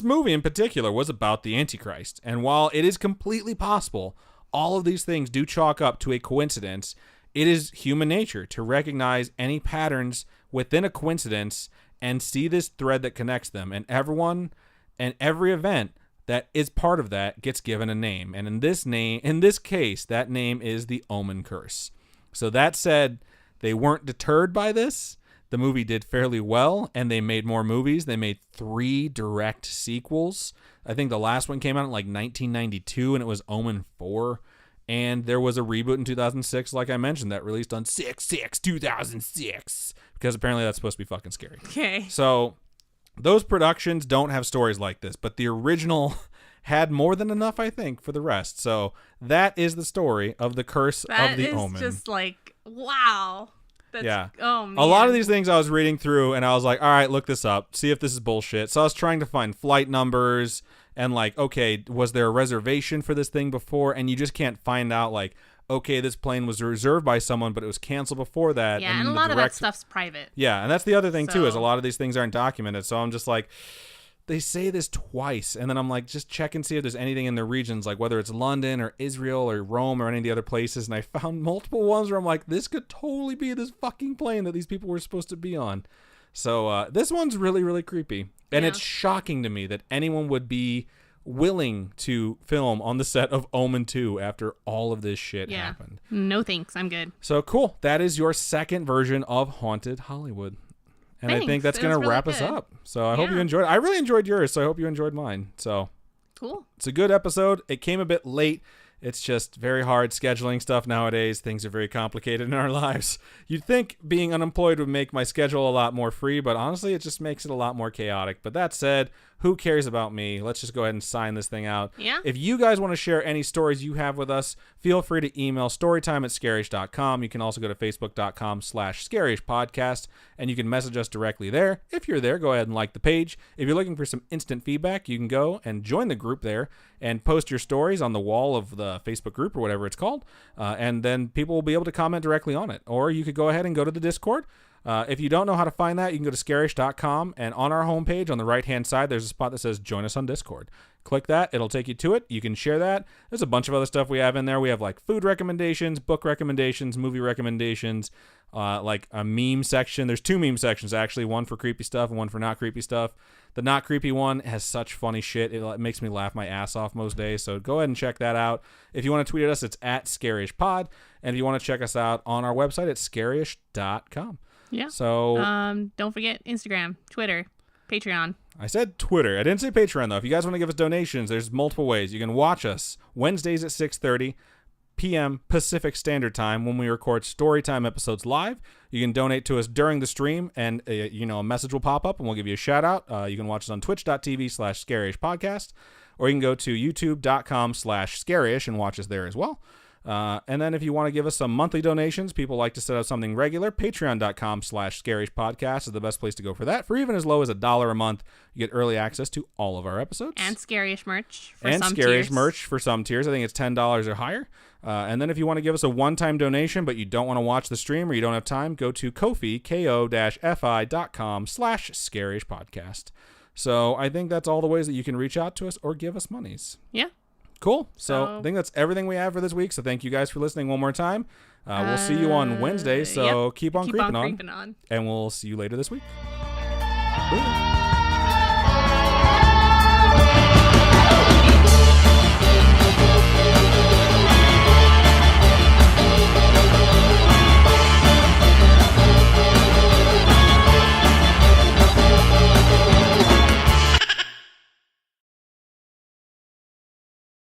movie in particular was about the Antichrist. And while it is completely possible, all of these things do chalk up to a coincidence. It is human nature to recognize any patterns within a coincidence and see this thread that connects them. And everyone and every event that is part of that gets given a name. And in this case, that name is the Omen Curse. So that said, they weren't deterred by this. The movie did fairly well, and they made more movies. They made 3 direct sequels. I think the last one came out in like 1992, and it was Omen 4. And there was a reboot in 2006, like I mentioned, that released on 6/6/2006, because apparently that's supposed to be fucking scary. Okay. So those productions don't have stories like this, but the original had more than enough, I think, for the rest. So that is the story of the Curse of the Omen. That is just like, wow. Oh, man. A lot of these things I was reading through and I was like, all right, look this up. See if this is bullshit. So I was trying to find flight numbers and like, okay, was there a reservation for this thing before? And you just can't find out like, okay, this plane was reserved by someone, but it was canceled before that. Yeah, and a lot of that stuff's private. Yeah, and that's the other thing too, is a lot of these things aren't documented. So I'm just like, they say this twice, and then I'm like, just check and see if there's anything in the regions, like whether it's London or Israel or Rome or any of the other places, and I found multiple ones where I'm like, this could totally be this fucking plane that these people were supposed to be on. So this one's really, really creepy, and it's shocking to me that anyone would be willing to film on the set of Omen 2 after all of this shit happened. No thanks, I'm good. So cool, that is your second version of Haunted Hollywood. And I think that's going to wrap us up. So I hope you enjoyed it. I really enjoyed yours, so I hope you enjoyed mine. So cool. It's a good episode. It came a bit late. It's just very hard scheduling stuff nowadays. Things are very complicated in our lives. You'd think being unemployed would make my schedule a lot more free, but honestly, it just makes it a lot more chaotic. But that said, who cares about me? Let's just go ahead and sign this thing out. Yeah. If you guys want to share any stories you have with us, feel free to email storytime@scarish.com. You can also go to facebook.com/scarishpodcast, and you can message us directly there. If you're there, go ahead and like the page. If you're looking for some instant feedback, you can go and join the group there and post your stories on the wall of the Facebook group or whatever it's called, and then people will be able to comment directly on it. Or you could go ahead and go to the Discord. If you don't know how to find that, you can go to scarish.com, and on our homepage on the right-hand side, there's a spot that says Join Us on Discord. Click that. It'll take you to it. You can share that. There's a bunch of other stuff we have in there. We have like food recommendations, book recommendations, movie recommendations, like a meme section. There's 2 meme sections, actually, one for creepy stuff and one for not creepy stuff. The not creepy one has such funny shit. It makes me laugh my ass off most days, so go ahead and check that out. If you want to tweet at us, it's @scarishpod, and if you want to check us out on our website, it's scarish.com. Yeah. So don't forget Instagram, Twitter. Patreon. I said Twitter. I didn't say Patreon, though. If you guys want to give us donations, there's multiple ways. You can watch us Wednesdays at 6:30 p.m. Pacific Standard Time when we record Storytime episodes live. You can donate to us during the stream, and a message will pop up, and we'll give you a shout-out. You can watch us on twitch.tv/scaryish-podcast, or you can go to youtube.com/scaryish and watch us there as well. And then if you want to give us some monthly donations, people like to set up something regular. Patreon.com/scaryish-podcast is the best place to go for that. For even as low as $1 a month, you get early access to all of our episodes. And Scaryish merch for and some Scaryish tiers. merch for some tiers. I think it's $10 or higher. And then if you want to give us a one-time donation, but you don't want to watch the stream or you don't have time, go to Ko-fi, ko-fi.com/scaryish-podcast. So I think that's all the ways that you can reach out to us or give us monies. Yeah. Cool. So I think that's everything we have for this week. So thank you guys for listening one more time. We'll see you on Wednesday. So keep on creeping on. On. And we'll see you later this week. Bye.